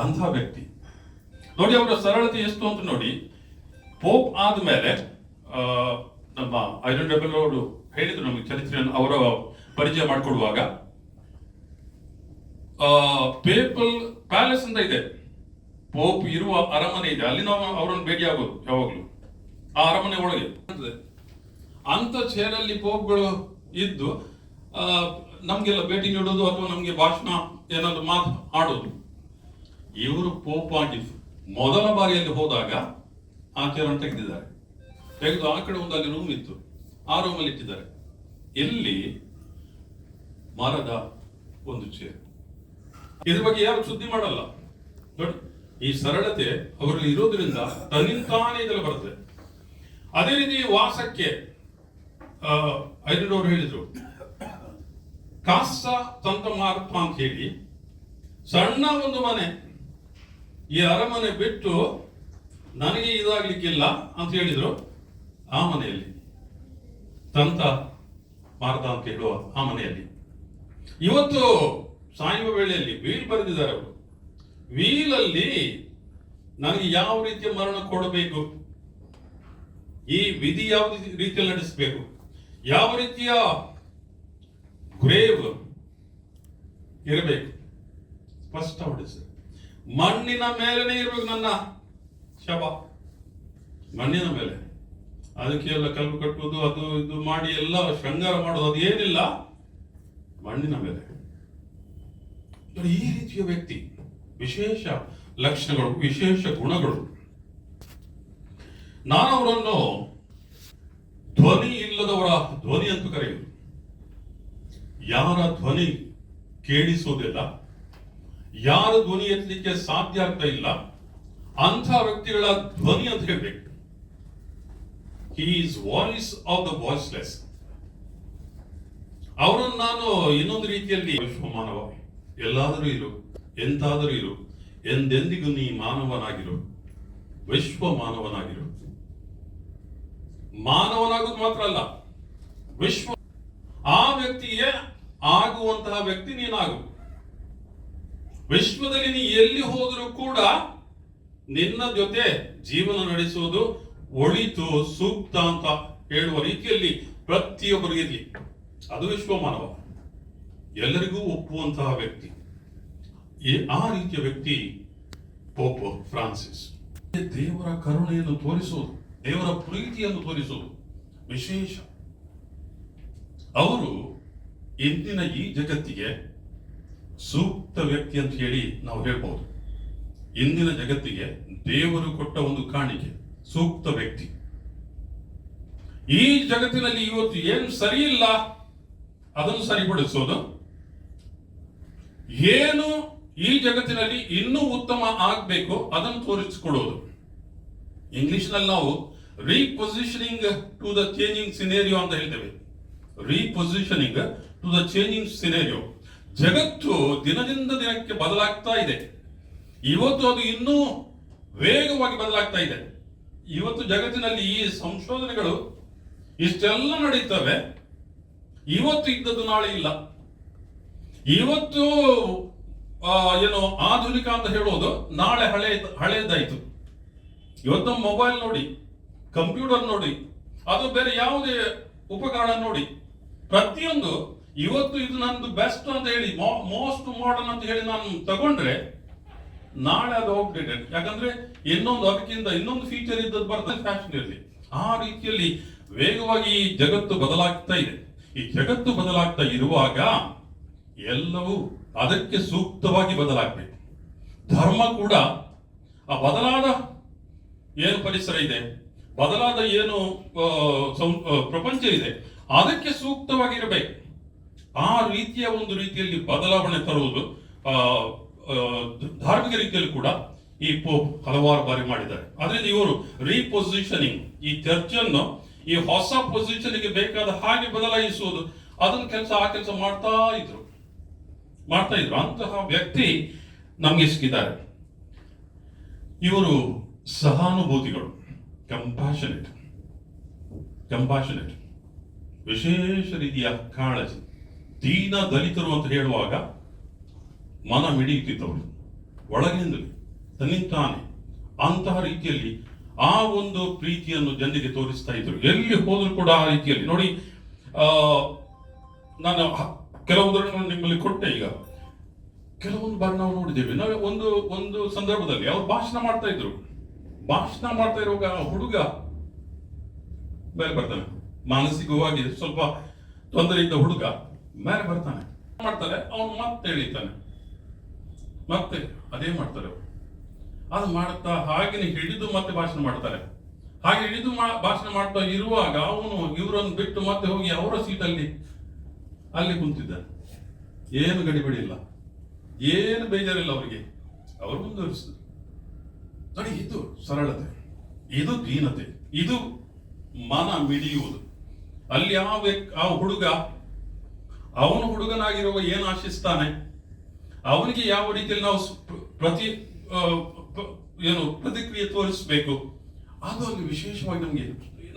ಅಂಥ ವ್ಯಕ್ತಿ ನೋಡಿ, ಅವರ ಸರಳತೆ ಎಷ್ಟು ಅಂತ ನೋಡಿ. ಪೋಪ್ ಆದ್ಮೇಲೆ ನಮ್ಮ ಐರನ್ ರೆಬೆಲ್ ಅವರು ಹೇಳಿದ್ರು ನಮಗೆ ಚರಿತ್ರೆಯನ್ನು, ಅವರ ಪರಿಚಯ ಮಾಡಿಕೊಡುವಾಗ, ಪೇಪಲ್ ಪ್ಯಾಲೇಸ್ ಅಂತ ಇದೆ, ಪೋಪ್ ಇರುವ ಅರಮನೆ ಇದೆ, ಅಲ್ಲಿ ನಾವು ಅವರನ್ನು ಭೇಟಿ ಆಗೋದು ಯಾವಾಗಲೂ. ಆ ಅರಮನೆ ಒಳಗೆ ಅಂತ ಚೇರಲ್ಲಿ ಪೋಪ್ಗಳು ಇದ್ದು ನಮ್ಗೆಲ್ಲ ಭೇಟಿ ನೀಡೋದು ಅಥವಾ ನಮ್ಗೆ ಭಾಷಣ ಏನಾದ್ರು ಮಾತು ಆಡೋದು. ಇವರು ಪೋಪ್ ಆಗಿ ಮೊದಲ ಬಾರಿಯಲ್ಲಿ ಹೋದಾಗ ಆ ಚೇರನ್ನು ತೆಗೆದಿದ್ದಾರೆ. ತೆಗೆದು ಆ ಕಡೆ ಒಂದು ಅಲ್ಲಿ ರೂಮ್ ಇತ್ತು, ಆ ರೂಮಲ್ಲಿ ಇಟ್ಟಿದ್ದಾರೆ. ಇಲ್ಲಿ ಮರದ ಒಂದು ಚೇರ್. ಇದ್ರ ಬಗ್ಗೆ ಯಾರು ಸುದ್ದಿ ಮಾಡಲ್ಲ. ನೋಡಿ, ಈ ಸರಳತೆ ಅವರಲ್ಲಿ ಇರೋದ್ರಿಂದ ತನ್ನಿಂತಾನೇ ಇದೆಲ್ಲ ಬರುತ್ತೆ. ಅದೇ ರೀತಿ ವಾಸಕ್ಕೆ ಐರನ್ ಹೇಳಿದ್ರು, ಕಾಸ ತಂತ ಮಾರ್ಪ ಅಂತ ಹೇಳಿ ಸಣ್ಣ ಒಂದು ಮನೆ, ಈ ಅರಮನೆ ಬಿಟ್ಟು ನನಗೆ ಇದಾಗ್ಲಿಕ್ಕಿಲ್ಲ ಅಂತ ಹೇಳಿದ್ರು. ಆ ಮನೆಯಲ್ಲಿ ತಂತ ಮಾರ್ತ ಅಂತ ಹೇಳುವ ಆ ಮನೆಯಲ್ಲಿ ಇವತ್ತು ಸಾಯುವ ವೇಳೆಯಲ್ಲಿ ವೀಲ್ ಬರೆದಿದ್ದಾರೆ ಅವರು. ವೀಲಲ್ಲಿ ನನಗೆ ಯಾವ ರೀತಿಯ ಮರಣ ಕೊಡಬೇಕು, ಈ ವಿಧಿ ಯಾವ ರೀತಿಯಲ್ಲಿ ನಡೆಸಬೇಕು, ಯಾವ ರೀತಿಯ ಗ್ರೇವ್ ಇರಬೇಕು ಸ್ಪಷ್ಟ ಹೊಡಿಸ. ಮಣ್ಣಿನ ಮೇಲನೆ ಇರಬೇಕು ನನ್ನ ಶವ. ಮಣ್ಣಿನ ಮೇಲೆ. ಅದಕ್ಕೆ ಎಲ್ಲ ಕಲ್ಲು ಕಟ್ಟುವುದು, ಅದು ಇದು ಮಾಡಿ ಎಲ್ಲ ಶೃಂಗಾರ ಮಾಡೋದು, ಅದು ಏನಿಲ್ಲ, ಮಣ್ಣಿನ ಮೇಲೆ. ಈ ರೀತಿಯ ವ್ಯಕ್ತಿ, ವಿಶೇಷ ಲಕ್ಷಣಗಳು, ವಿಶೇಷ ಗುಣಗಳು. ನಾನು ಅವರನ್ನು ಧ್ವನಿ ಇಲ್ಲದವರ ಧ್ವನಿ ಅಂತ ಕರೆಯುವುದು. ಯಾರ ಧ್ವನಿ ಕೇಳಿಸೋದಿಲ್ಲ, ಯಾರ ಧ್ವನಿ ಎತ್ತಲಿಕ್ಕೆ ಸಾಧ್ಯ ಆಗ್ತಾ ಇಲ್ಲ, ಅಂಥ ವ್ಯಕ್ತಿಗಳ ಧ್ವನಿ ಅಂತ ಹೇಳ್ಬೇಕು. He is voice of the voiceless. ಅವರನ್ನು ನಾನು ಇನ್ನೊಂದು ರೀತಿಯಲ್ಲಿ, ವಿಶ್ವಮಾನವ, ಎಲ್ಲಾದರೂ ಇರು, ಎಂತಾದರೂ ಇರು, ಎಂದೆಂದಿಗೂ ನೀ ಮಾನವನಾಗಿರು, ವಿಶ್ವ ಮಾನವನಾಗಿರು. ಮಾನವನಾಗುವುದು ಮಾತ್ರ ಅಲ್ಲ, ವಿಶ್ವ ಆ ವ್ಯಕ್ತಿಗೆ ಆಗುವಂತಹ ವ್ಯಕ್ತಿ ನೀನಾಗು. ವಿಶ್ವದಲ್ಲಿ ನೀ ಎಲ್ಲಿ ಹೋದರೂ ಕೂಡ ನಿನ್ನ ಜೊತೆ ಜೀವನ ನಡೆಸುವುದು ಒಳಿತು, ಸೂಕ್ತ ಅಂತ ಹೇಳುವ ರೀತಿಯಲ್ಲಿ ಪ್ರತಿಯೊಬ್ಬರು ಇರಲಿ. ಅದು ವಿಶ್ವಮಾನವ, ಎಲ್ಲರಿಗೂ ಒಪ್ಪುವಂತಹ ವ್ಯಕ್ತಿ. ಆ ರೀತಿಯ ವ್ಯಕ್ತಿ ಪೋಪ್ ಫ್ರಾನ್ಸಿಸ್. ದೇವರ ಕರುಣೆಯನ್ನು ತೋರಿಸುವುದು, ದೇವರ ಪ್ರೀತಿಯನ್ನು ತೋರಿಸುವುದು ವಿಶೇಷ. ಅವರು ಇಂದಿನ ಈ ಜಗತ್ತಿಗೆ ಸೂಕ್ತ ವ್ಯಕ್ತಿ ಅಂತ ಹೇಳಿ ನಾವು ಹೇಳ್ಬಹುದು. ಇಂದಿನ ಜಗತ್ತಿಗೆ ದೇವರು ಕೊಟ್ಟ ಒಂದು ಕಾಣಿಕೆ, ಸೂಕ್ತ ವ್ಯಕ್ತಿ. ಈ ಜಗತ್ತಿನಲ್ಲಿ ಇವತ್ತು ಏನು ಸರಿ ಇಲ್ಲ ಅದನ್ನು ಸರಿಪಡಿಸೋದು, ಏನು ಈ ಜಗತ್ತಿನಲ್ಲಿ ಇನ್ನೂ ಉತ್ತಮ ಆಗಬೇಕು ಅದನ್ನು ತೋರಿಸಿಕೊಡೋದು. ಇಂಗ್ಲಿಷ್ನಲ್ಲಿ ನಾವು ರೀಪೊಸಿಷನಿಂಗ್ ಟು ದ ಚೇಂಜಿಂಗ್ ಸಿನೇರಿಯೋ ಅಂತ ಹೇಳ್ತೇವೆ. ರೀಪೊಸಿಷನಿಂಗ್ ಟು ದ ಚೇಂಜಿಂಗ್ ಸಿನೇರಿಯೋ. ಜಗತ್ತು ದಿನದಿಂದ ದಿನಕ್ಕೆ ಬದಲಾಗ್ತಾ ಇದೆ. ಇವತ್ತು ಅದು ಇನ್ನೂ ವೇಗವಾಗಿ ಬದಲಾಗ್ತಾ ಇದೆ. ಇವತ್ತು ಜಗತ್ತಿನಲ್ಲಿ ಈ ಸಂಶೋಧನೆಗಳು ಇಷ್ಟೆಲ್ಲ ನಡೀತವೆ. ಇವತ್ತು ಇದ್ದದ್ದು ನಾಳೆ ಇಲ್ಲ. ಇವತ್ತು ಏನು ಆಧುನಿಕ ಅಂತ ಹೇಳೋದು ನಾಳೆ ಹಳೆಯದಾಯಿತು. ಇವತ್ತು ಮೊಬೈಲ್ ನೋಡಿ, ಕಂಪ್ಯೂಟರ್ ನೋಡಿ, ಅದು ಬೇರೆ ಯಾವುದೇ ಉಪಕರಣ ನೋಡಿ, ಪ್ರತಿಯೊಂದು ಇವತ್ತು ಇದು ನಂದು ಬೆಸ್ಟ್ ಅಂತ ಹೇಳಿ, ಮೋಸ್ಟ್ ಮಾಡರ್ನ್ ಅಂತ ಹೇಳಿ ನಾನು ತಗೊಂಡ್ರೆ ನಾಳೆ ಅದು ಔಟ್ಡೇಟೆಡ್. ಯಾಕಂದ್ರೆ ಅದಕ್ಕಿಂತ ಇನ್ನೊಂದು ಫೀಚರ್ ಇದ್ದದ್ದು ಬರ್ತದೆ ಫ್ಯಾಷನ್ ಇರಲಿ. ಆ ರೀತಿಯಲ್ಲಿ ವೇಗವಾಗಿ ಈ ಜಗತ್ತು ಬದಲಾಗ್ತಾ ಇದೆ. ಈ ಜಗತ್ತು ಬದಲಾಗ್ತಾ ಇರುವಾಗ ಎಲ್ಲವೂ ಅದಕ್ಕೆ ಸೂಕ್ತವಾಗಿ ಬದಲಾಗಬೇಕು. ಧರ್ಮ ಕೂಡ ಆ ಬದಲಾದ ಏನು ಪರಿಸರ ಇದೆ, ಬದಲಾದ ಏನು ಪ್ರಪಂಚ ಇದೆ, ಅದಕ್ಕೆ ಸೂಕ್ತವಾಗಿರಬೇಕು. ಆ ರೀತಿಯ ಒಂದು ರೀತಿಯಲ್ಲಿ ಬದಲಾವಣೆ ತರುವುದು ಧಾರ್ಮಿಕ ರೀತಿಯಲ್ಲಿ ಕೂಡ ಈ ಪೋಪ್ ಹಲವಾರು ಬಾರಿ ಮಾಡಿದ್ದಾರೆ. ಅದರಿಂದ ಇವರು ರೀಪೊಸಿಷನಿಂಗ್, ಈ ಚರ್ಚನ್ನು ಈ ಹೊಸ ಪೊಸಿಷನ್ಗೆ ಬೇಕಾದ ಹಾಗೆ ಬದಲಾಯಿಸುವುದು, ಅದನ್ನ ಆ ಕೆಲಸ ಮಾಡ್ತಾ ಇದ್ರು. ಅಂತಹ ವ್ಯಕ್ತಿ ನಮ್ಗೆ ಸಿಕ್ಕಿದ್ದಾರೆ. ಇವರು ಸಹಾನುಭೂತಿಗಳು, ಕಂಪ್ಯಾಷನೇಟ್, ವಿಶೇಷ ರೀತಿಯ ಕಾಳಜಿ, ದೀನ ದಲಿತರು ಅಂತ ಹೇಳುವಾಗ ಮನ ಮಿಡಿಯುತ್ತಿದ್ದವರು ಒಳಗಿನಿಂದಲೇ ತನ್ನಿಂತಾನೆ. ಅಂತಹ ರೀತಿಯಲ್ಲಿ ಆ ಒಂದು ಪ್ರೀತಿಯನ್ನು ಜನರಿಗೆ ತೋರಿಸ್ತಾ ಇದ್ರು. ಎಲ್ಲಿ ಹೋದ್ರು ಕೂಡ ಆ ರೀತಿಯಲ್ಲಿ ನೋಡಿ. ನಾನು ಕೆಲವು ಉದಾಹರಣೆಗಳನ್ನು ನಿಮ್ಮಲ್ಲಿ ಕೊಟ್ಟೆ. ಈಗ ಕೆಲವೊಂದು ಬಾರಿ ನಾವು ನೋಡಿದ್ದೇವೆ. ನಾವು ಒಂದು ಸಂದರ್ಭದಲ್ಲಿ ಅವ್ರು ಭಾಷಣ ಮಾಡ್ತಾ ಇರುವಾಗ ಹುಡುಗ ಮೇಲೆ ಬರ್ತಾನೆ. ಮಾನಸಿಕವಾಗಿ ಸ್ವಲ್ಪ ತೊಂದರೆ ಇದ್ದ ಹುಡುಗ ಮೇಲೆ ಬರ್ತಾನೆ, ಮಾಡ್ತಾರೆ, ಅವನು ಮತ್ತೆ ಎಳಿತಾನೆ, ಮತ್ತೆ ಅದೇ ಮಾಡ್ತಾರೆ. ಅದು ಮಾಡ್ತಾ ಹಾಗೆ ಹಿಡಿದು ಮತ್ತೆ ಭಾಷಣ ಮಾಡ್ತಾರೆ. ಹಾಗೆ ಹಿಡಿದು ಭಾಷಣ ಮಾಡ್ತಾ ಇರುವಾಗ ಅವನು ಇವರನ್ನು ಬಿಟ್ಟು ಮತ್ತೆ ಹೋಗಿ ಅವರ ಸೀಟಲ್ಲಿ ಅಲ್ಲಿ ಕುಂತಿದ್ದಾನೆ. ಏನು ಗಡಿಬಿಡಿ ಇಲ್ಲ, ಏನು ಬೇಜಾರಿಲ್ಲ ಅವರಿಗೆ. ಅವರು ಮುಂದುವರಿಸಿದ್ರು. ನೋಡಿ, ಇದು ಸರಳತೆ, ಇದು ದೀನತೆ, ಇದು ಮನ ಮಿಡಿಯುವುದು. ಅಲ್ಲಿ ಆ ಹುಡುಗ ಅವನು ಹುಡುಗನಾಗಿರುವ ಏನು ಆಶಿಸ್ತಾನೆ, ಅವನಿಗೆ ಯಾವ ರೀತಿಯಲ್ಲಿ ನಾವು ಪ್ರತಿಕ್ರಿಯೆ ತೋರಿಸಬೇಕು, ಅದು ಅಲ್ಲಿ ವಿಶೇಷವಾಗಿ ನಮಗೆ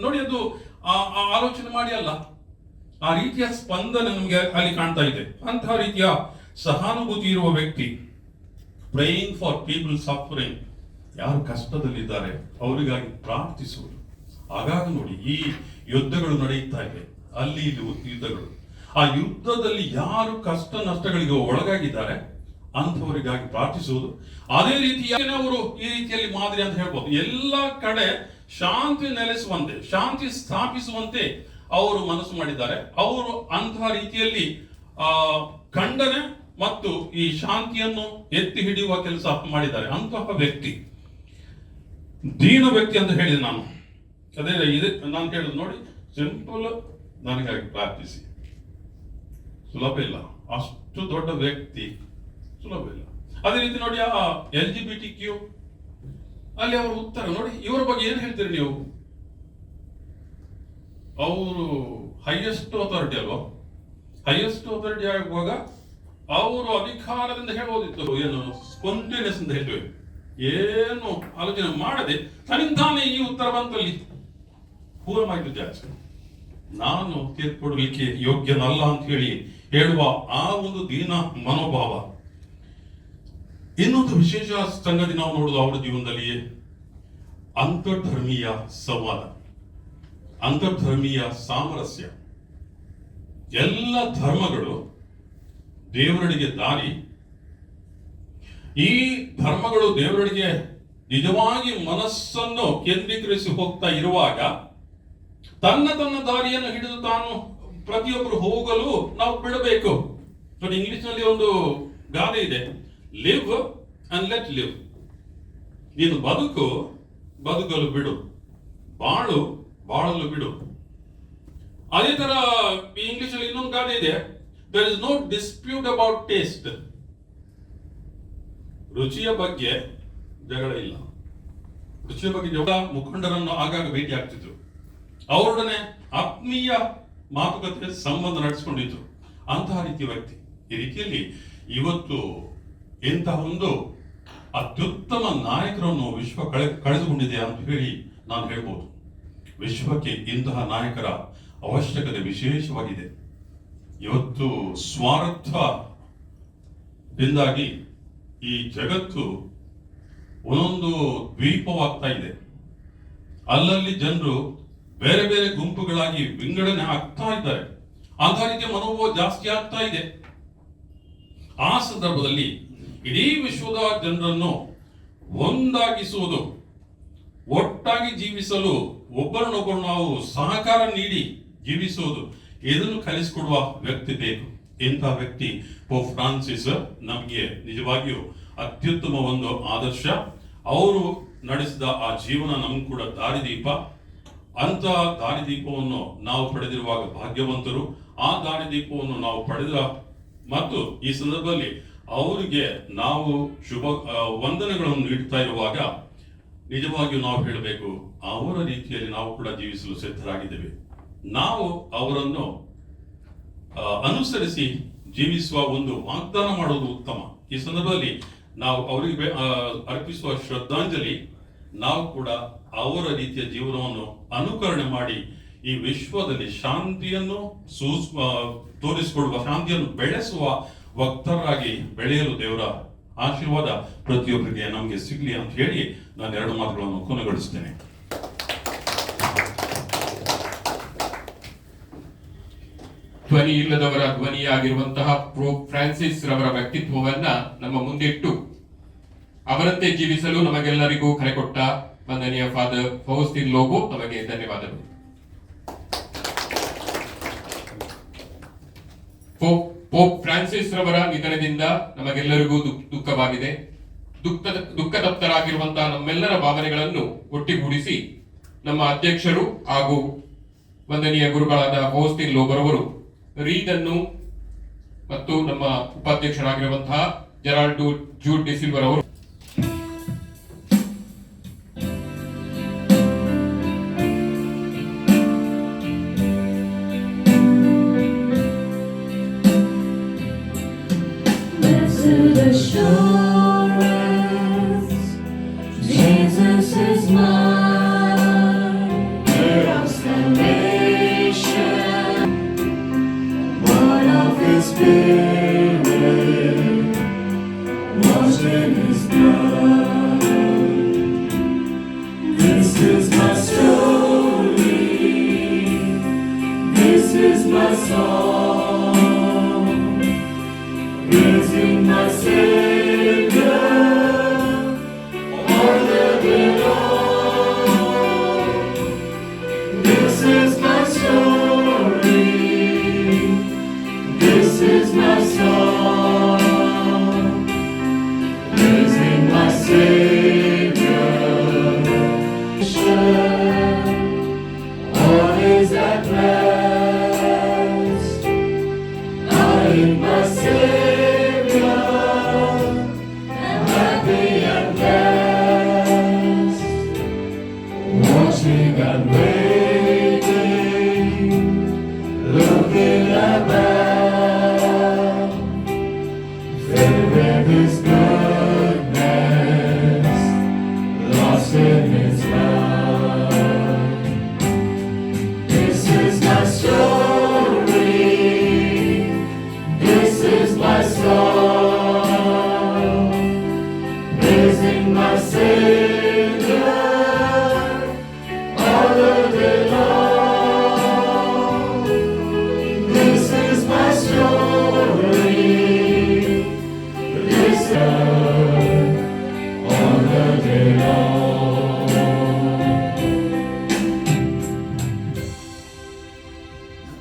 ನೋಡಿ. ಅದು ಆಲೋಚನೆ ಮಾಡಿ ಅಲ್ಲ, ಆ ರೀತಿಯ ಸ್ಪಂದನೆ ನಮಗೆ ಅಲ್ಲಿ ಕಾಣ್ತಾ ಇದೆ. ಅಂತಹ ರೀತಿಯ ಸಹಾನುಭೂತಿ ಇರುವ ವ್ಯಕ್ತಿ. ಪ್ರೇಯಿಂಗ್ ಫಾರ್ ಪೀಪಲ್ ಸಫರಿಂಗ್, ಯಾರು ಕಷ್ಟದಲ್ಲಿದ್ದಾರೆ ಅವರಿಗಾಗಿ ಪ್ರಾರ್ಥಿಸುವುದು. ಆಗಾಗ ನೋಡಿ, ಈ ಯುದ್ಧಗಳು ನಡೆಯುತ್ತಾ ಇವೆ, ಅಲ್ಲಿ ಯುದ್ಧಗಳು. ಆ ಯುದ್ಧದಲ್ಲಿ ಯಾರು ಕಷ್ಟ ನಷ್ಟಗಳಿಗೆ ಒಳಗಾಗಿದ್ದಾರೆ ಅಂಥವರಿಗಾಗಿ ಪ್ರಾರ್ಥಿಸುವುದು. ಅದೇ ರೀತಿಯಾಗಿ ಅವರು ಈ ರೀತಿಯಲ್ಲಿ ಮಾದರಿ ಅಂತ ಹೇಳ್ಬೋದು. ಎಲ್ಲ ಕಡೆ ಶಾಂತಿ ನೆಲೆಸುವಂತೆ, ಶಾಂತಿ ಸ್ಥಾಪಿಸುವಂತೆ ಅವರು ಮನಸ್ಸು ಮಾಡಿದ್ದಾರೆ. ಅವರು ಅಂತಹ ರೀತಿಯಲ್ಲಿ ಖಂಡನೆ ಮತ್ತು ಈ ಶಾಂತಿಯನ್ನು ಎತ್ತಿ ಹಿಡಿಯುವ ಕೆಲಸ ಮಾಡಿದ್ದಾರೆ. ಅಂತಹ ವ್ಯಕ್ತಿ ದೀನ ವ್ಯಕ್ತಿ ಅಂತ ಹೇಳಿದೆ ನಾನು. ಅದೇ ನಾನು ಹೇಳಿದ್ ನೋಡಿ, ಸಿಂಪಲ್, ನನಗಾಗಿ ಪ್ರಾರ್ಥಿಸಿ. ಸುಲಭ ಇಲ್ಲ, ಅಷ್ಟು ದೊಡ್ಡ ವ್ಯಕ್ತಿ ಸುಲಭ ಇಲ್ಲ. ಅದೇ ರೀತಿ ನೋಡಿ, ಆ LGBTQ ಅಲ್ಲಿ ಅವರ ಉತ್ತರ ನೋಡಿ. ಇವರ ಬಗ್ಗೆ ಏನ್ ಹೇಳ್ತೀರಿ ನೀವು? ಅವರು ಹೈಯೆಸ್ಟ್ ಅಥಾರಿಟಿ ಅಲ್ವಾ? ಹೈಯೆಸ್ಟ್ ಅಥಾರಿಟಿ ಆಗುವಾಗ ಅವರು ಅಧಿಕಾರದಿಂದ ಹೇಳೋದಿತ್ತು, ಏನು ಸ್ಪಾಂಟೇನಿಯಸ್ ಅಂತ ಹೇಳ್ತೇವೆ, ಏನು ಆಲೋಚನೆ ಮಾಡದೆ ತನ್ನಿಂದಾನೇ ಈ ಉತ್ತರ ಬಂತಲ್ಲಿ. ಪೂರ ಮಾಹಿತಿ ಜಾಸ್ತಿ, ನಾನು ತೀರ್ಪು ಕೊಡಲಿಕ್ಕೆ ಯೋಗ್ಯನಲ್ಲ ಅಂತ ಹೇಳಿ ಹೇಳುವ ಆ ಒಂದು ದೀನ ಮನೋಭಾವ. ಇನ್ನೊಂದು ವಿಶೇಷ ಸಂಗತಿ ನಾವು ನೋಡುದು ಅವರ ಜೀವನದಲ್ಲಿಯೇ ಅಂತರ್ಧರ್ಮೀಯ ಸಂವಾದ, ಅಂತರ್ಧರ್ಮೀಯ ಸಾಮರಸ್ಯ. ಎಲ್ಲ ಧರ್ಮಗಳು ದೇವರಡಿಗೆ ದಾರಿ. ಈ ಧರ್ಮಗಳು ದೇವರಡಿಗೆ ನಿಜವಾಗಿ ಮನಸ್ಸನ್ನು ಕೇಂದ್ರೀಕರಿಸಿ ಹೋಗ್ತಾ ಇರುವಾಗ ತನ್ನ ದಾರಿಯನ್ನು ಹಿಡಿದು ತಾನು ಪ್ರತಿಯೊಬ್ಬರು ಹೋಗಲು ನಾವು ಬಿಡಬೇಕು. ನೋಡಿ, ಇಂಗ್ಲಿಷ್ ನಲ್ಲಿ ಒಂದು ಗಾದೆ ಇದೆ, ಲಿವ್ ಅಂಡ್ ಲೆಟ್ ಲಿವ್. ನೀನು ಬದುಕಲು ಬಿಡು, ಬಾಳಲು ಬಿಡು. ಅದೇ ತರ ಇಂಗ್ಲಿಷ್ ಅಲ್ಲಿ ಇನ್ನೊಂದು ಗಾದೆ ಇದೆ, there is no dispute about taste. ರುಚಿಯ ಬಗ್ಗೆ ಜಗಳ ಇಲ್ಲ. ರುಚಿಯ ಬಗ್ಗೆ ಜಗಳ ಮುಖಂಡರನ್ನು ಆಗಾಗ ಭೇಟಿ ಆಗ್ತಿದ್ರು, ಅವರೊಡನೆ ಆತ್ಮೀಯ ಮಾತುಕತೆ ಸಂಬಂಧ ನಡೆಸಿಕೊಂಡಿದ್ರು. ಅಂತಹ ರೀತಿಯ ವ್ಯಕ್ತಿ. ಈ ರೀತಿಯಲ್ಲಿ ಇವತ್ತು ಇಂತಹ ಒಂದು ಅತ್ಯುತ್ತಮ ನಾಯಕರನ್ನು ವಿಶ್ವ ಕಳೆದುಕೊಂಡಿದೆ ಅಂತ ಹೇಳಿ ನಾನು ಹೇಳ್ಬೋದು. ವಿಶ್ವಕ್ಕೆ ಇಂತಹ ನಾಯಕರ ಅವಶ್ಯಕತೆ ವಿಶೇಷವಾಗಿದೆ. ಇವತ್ತು ಸ್ವಾರ್ಥದಿಂದಾಗಿ ಈ ಜಗತ್ತು ಒಂದೊಂದು ದ್ವೀಪವಾಗ್ತಾ ಇದೆ. ಅಲ್ಲಲ್ಲಿ ಜನರು ಬೇರೆ ಬೇರೆ ಗುಂಪುಗಳಾಗಿ ವಿಂಗಡಣೆ ಆಗ್ತಾ ಇದ್ದಾರೆ. ಅಂತಹ ರೀತಿಯ ಮನೋಭಾವ ಜಾಸ್ತಿ ಆಗ್ತಾ ಇದೆ. ಆ ಸಂದರ್ಭದಲ್ಲಿ ಇಡೀ ವಿಶ್ವದ ಜನರನ್ನು ಒಂದಾಗಿಸುವುದು, ಒಟ್ಟಾಗಿ ಜೀವಿಸಲು ಒಬ್ಬರನ್ನೊಬ್ಬರು ನಾವು ಸಹಕಾರ ನೀಡಿ ಜೀವಿಸುವುದು, ಇದನ್ನು ಕಲಿಸಿಕೊಡುವ ವ್ಯಕ್ತಿ ಬೇಕು. ಇಂತಹ ವ್ಯಕ್ತಿ ಪೋಪ್ ಫ್ರಾನ್ಸಿಸ್ ನಮಗೆ ನಿಜವಾಗಿಯೂ ಅತ್ಯುತ್ತಮ ಒಂದು ಆದರ್ಶ. ಅವರು ನಡೆಸಿದ ಆ ಜೀವನ ನಮಗೂ ಕೂಡ ದಾರಿದೀಪ. ಅಂತಹ ದಾರಿದೀಪವನ್ನು ನಾವು ಪಡೆದಿರುವಾಗ ಭಾಗ್ಯವಂತರು. ಆ ದಾರಿದೀಪವನ್ನು ನಾವು ಪಡೆದ ಮತ್ತು ಈ ಸಂದರ್ಭದಲ್ಲಿ ಅವರಿಗೆ ನಾವು ಶುಭ ವಂದನೆಗಳನ್ನು ನೀಡ್ತಾ ಇರುವಾಗ ನಿಜವಾಗಿಯೂ ನಾವು ಹೇಳಬೇಕು, ಅವರ ರೀತಿಯಲ್ಲಿ ನಾವು ಕೂಡ ಜೀವಿಸಲು ಸಿದ್ಧರಾಗಿದ್ದೇವೆ. ನಾವು ಅವರನ್ನು ಅನುಸರಿಸಿ ಜೀವಿಸುವ ಒಂದು ವಾಗ್ದಾನ ಮಾಡುವುದು ಉತ್ತಮ. ಈ ಸಂದರ್ಭದಲ್ಲಿ ನಾವು ಅವರಿಗೆ ಅರ್ಪಿಸುವ ಶ್ರದ್ಧಾಂಜಲಿ, ನಾವು ಕೂಡ ಅವರ ರೀತಿಯ ಜೀವನವನ್ನು ಅನುಕರಣೆ ಮಾಡಿ ಈ ವಿಶ್ವದಲ್ಲಿ ಶಾಂತಿಯನ್ನು ತೋರಿಸಿಕೊಡುವ, ಶಾಂತಿಯನ್ನು ಬೆಳೆಸುವ ವಕ್ತರಾಗಿ ಬೆಳೆಯಲು ದೇವರ ಆಶೀರ್ವಾದ ಪ್ರತಿಯೊಬ್ಬರಿಗೆ ನಮಗೆ ಸಿಗ್ಲಿ ಅಂತ ಹೇಳಿ ನಾನು 2 ಮಾತುಗಳನ್ನು ಕೊನೆಗೊಳಿಸ್ತೇನೆ. ಧ್ವನಿ ಇಲ್ಲದವರ ಧ್ವನಿಯಾಗಿರುವಂತಹ ಪೋಪ್ ಫ್ರಾನ್ಸಿಸ್ ರವರ ವ್ಯಕ್ತಿತ್ವವನ್ನ ನಮ್ಮ ಮುಂದಿಟ್ಟು ಅವರಂತೆ ಜೀವಿಸಲು ನಮಗೆಲ್ಲರಿಗೂ ಕರೆ ಕೊಟ್ಟ ವಂದನೀಯ ಫಾದರ್ ಫೌಸ್ಟಿನ್ ಲೋಬೋ, ನಮಗೆ ಧನ್ಯವಾದಗಳು. ಪೋಪ್ ಫ್ರಾನ್ಸಿಸ್ ರವರ ನಿಧನದಿಂದ ನಮಗೆಲ್ಲರಿಗೂ ದುಃಖವಾಗಿದೆ. ದುಃಖತಪ್ತರಾಗಿರುವಂತಹ ನಮ್ಮೆಲ್ಲರ ಭಾವನೆಗಳನ್ನು ಒಟ್ಟಿಗೂಡಿಸಿ ನಮ್ಮ ಅಧ್ಯಕ್ಷರು ಹಾಗೂ ವಂದನೀಯ ಗುರುಗಳಾದ ಫೌಸ್ಟಿನ್ ಲೋಬರವರು ರೀದನ್ನು ಮತ್ತು ನಮ್ಮ ಉಪಾಧ್ಯಕ್ಷರಾಗಿರುವಂತಹ ಜೆರಾಲ್ಡ್ ಜೂಡ್ ಡಿಸಿಲ್ವರ್ ಅವರು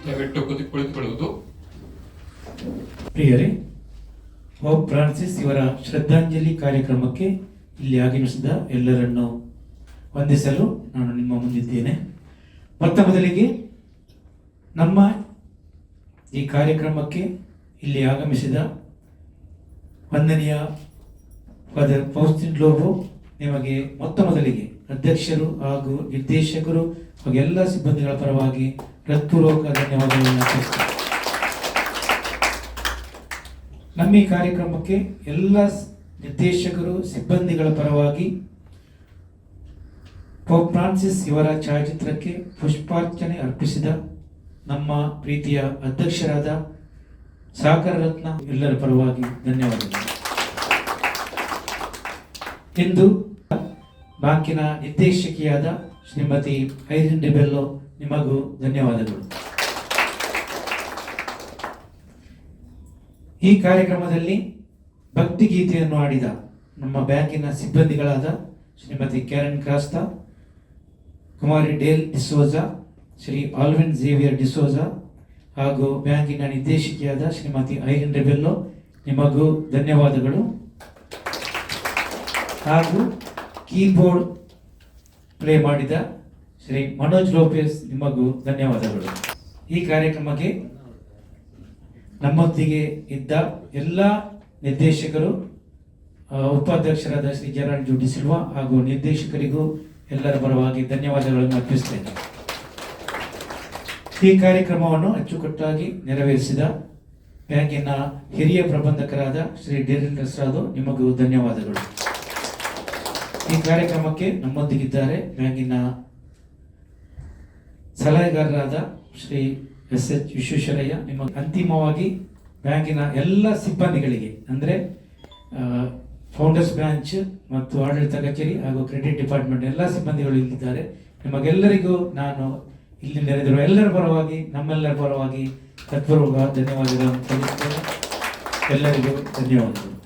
ದಯವಿಟ್ಟು ಕುಳಿತುಕೊಳ್ಳುವುದು. ಪ್ರಿಯರೇ, ಪೋಪ್ ಫ್ರಾನ್ಸಿಸ್ ಇವರ ಶ್ರದ್ಧಾಂಜಲಿ ಕಾರ್ಯಕ್ರಮಕ್ಕೆ ಇಲ್ಲಿ ಆಗಮಿಸಿದ ಎಲ್ಲರನ್ನು ವಂದಿಸಲು ನಾನು ನಿಮ್ಮ ಮುಂದಿದ್ದೇನೆ. ಮೊತ್ತ ಮೊದಲಿಗೆ ನಮ್ಮ ಈ ಕಾರ್ಯಕ್ರಮಕ್ಕೆ ಇಲ್ಲಿ ಆಗಮಿಸಿದ ವಂದನೀಯ ಫಾದರ್ ಫೌಸ್ಟಿನ್ ಲೋಬೋ ನಿಮಗೆ ಮೊತ್ತ ಮೊದಲಿಗೆ ಅಧ್ಯಕ್ಷರು ಹಾಗೂ ನಿರ್ದೇಶಕರು ಹಾಗೂ ಎಲ್ಲ ಸಿಬ್ಬಂದಿಗಳ ಪರವಾಗಿ ಹೃತ್ಪೂರ್ವಕ ಧನ್ಯವಾದಗಳನ್ನು ಅರ್ಪಿಸುತ್ತೇನೆ. ನಮ್ಮ ಈ ಕಾರ್ಯಕ್ರಮಕ್ಕೆ ಎಲ್ಲ ನಿರ್ದೇಶಕರು ಸಿಬ್ಬಂದಿಗಳ ಪರವಾಗಿ ಪೋಪ್ ಫ್ರಾನ್ಸಿಸ್ ಇವರ ಛಾಯಾಚಿತ್ರಕ್ಕೆ ಪುಷ್ಪಾರ್ಚನೆ ಅರ್ಪಿಸಿದ ನಮ್ಮ ಪ್ರೀತಿಯ ಅಧ್ಯಕ್ಷರಾದ ಸಾಗರ ರತ್ನ ಎಲ್ಲರ ಪರವಾಗಿ ಧನ್ಯವಾದಗಳು. ಇಂದು ಬ್ಯಾಂಕಿನ ನಿರ್ದೇಶಕಿಯಾದ ಶ್ರೀಮತಿ ಐರಿನ್ ಡಿಬೆಲ್ಲೋ ನಿಮಗೂ ಧನ್ಯವಾದಗಳು. ಈ ಕಾರ್ಯಕ್ರಮದಲ್ಲಿ ಭಕ್ತಿಗೀತೆಯನ್ನು ಆಡಿದ ನಮ್ಮ ಬ್ಯಾಂಕಿನ ಸಿಬ್ಬಂದಿಗಳಾದ Shrimati Karen Crasta, Kumari Dale D'Souza, Shri Alvin Xavier D'Souza ಹಾಗೂ ಬ್ಯಾಂಕಿನ ನಿರ್ದೇಶಕಿಯಾದ ಶ್ರೀಮತಿ ಐರಿನ್ ಡಿಬೆಲ್ಲೋ ನಿಮಗೂ ಧನ್ಯವಾದಗಳು. ಹಾಗೂ ಕೀಬೋರ್ಡ್ ಪ್ಲೇ ಮಾಡಿದ ಶ್ರೀ ಮನೋಜ್ ಲೋಪೆಸ್ ನಿಮಗೂ ಧನ್ಯವಾದಗಳು. ಈ ಕಾರ್ಯಕ್ರಮಕ್ಕೆ ನಮ್ಮೊಂದಿಗೆ ಇದ್ದ ಎಲ್ಲ ನಿರ್ದೇಶಕರು, ಉಪಾಧ್ಯಕ್ಷರಾದ ಶ್ರೀ ಜೆರಾಲ್ಡ್ ಜೂಡಿ ಸಿಲ್ವಾ ಹಾಗೂ ನಿರ್ದೇಶಕರಿಗೂ ಎಲ್ಲರ ಪರವಾಗಿ ಧನ್ಯವಾದಗಳನ್ನು ಅರ್ಪಿಸುತ್ತೇನೆ. ಈ ಕಾರ್ಯಕ್ರಮವನ್ನು ಅಚ್ಚುಕಟ್ಟಾಗಿ ನೆರವೇರಿಸಿದ ಬ್ಯಾಂಕಿನ ಹಿರಿಯ ಪ್ರಬಂಧಕರಾದ ಶ್ರೀ ಡೇರಿನ್ ರಸ್ರಾದು ನಿಮಗೂ ಧನ್ಯವಾದಗಳು. ಈ ಕಾರ್ಯಕ್ರಮಕ್ಕೆ ನಮ್ಮೊಂದಿಗಿದ್ದಾರೆ ಬ್ಯಾಂಕಿನ ಸಲಹೆಗಾರರಾದ ಶ್ರೀ ಎಸ್.ಎಚ್. ವಿಶ್ವೇಶ್ವರಯ್ಯ. ನಿಮಗೆ ಅಂತಿಮವಾಗಿ ಬ್ಯಾಂಕಿನ ಎಲ್ಲ ಸಿಬ್ಬಂದಿಗಳಿಗೆ ಅಂದರೆ ಫೌಂಡರ್ಸ್ ಬ್ರಾಂಚ್ ಮತ್ತು ಆಡಳಿತ ಕಚೇರಿ ಹಾಗೂ ಕ್ರೆಡಿಟ್ ಡಿಪಾರ್ಟ್ಮೆಂಟ್ ಎಲ್ಲ ಸಿಬ್ಬಂದಿಗಳು ಇಲ್ಲಿದ್ದಾರೆ. ನಿಮಗೆಲ್ಲರಿಗೂ ನಾನು ಇಲ್ಲಿ ನೆರೆದಿರುವ ಎಲ್ಲರ ಪರವಾಗಿ, ನಮ್ಮೆಲ್ಲರ ಪರವಾಗಿ ಹೃತ್ಪೂರ್ವಕ ಧನ್ಯವಾದಗಳನ್ನು ತಿಳಿಸುತ್ತೇನೆ. ಎಲ್ಲರಿಗೂ ಧನ್ಯವಾದಗಳು.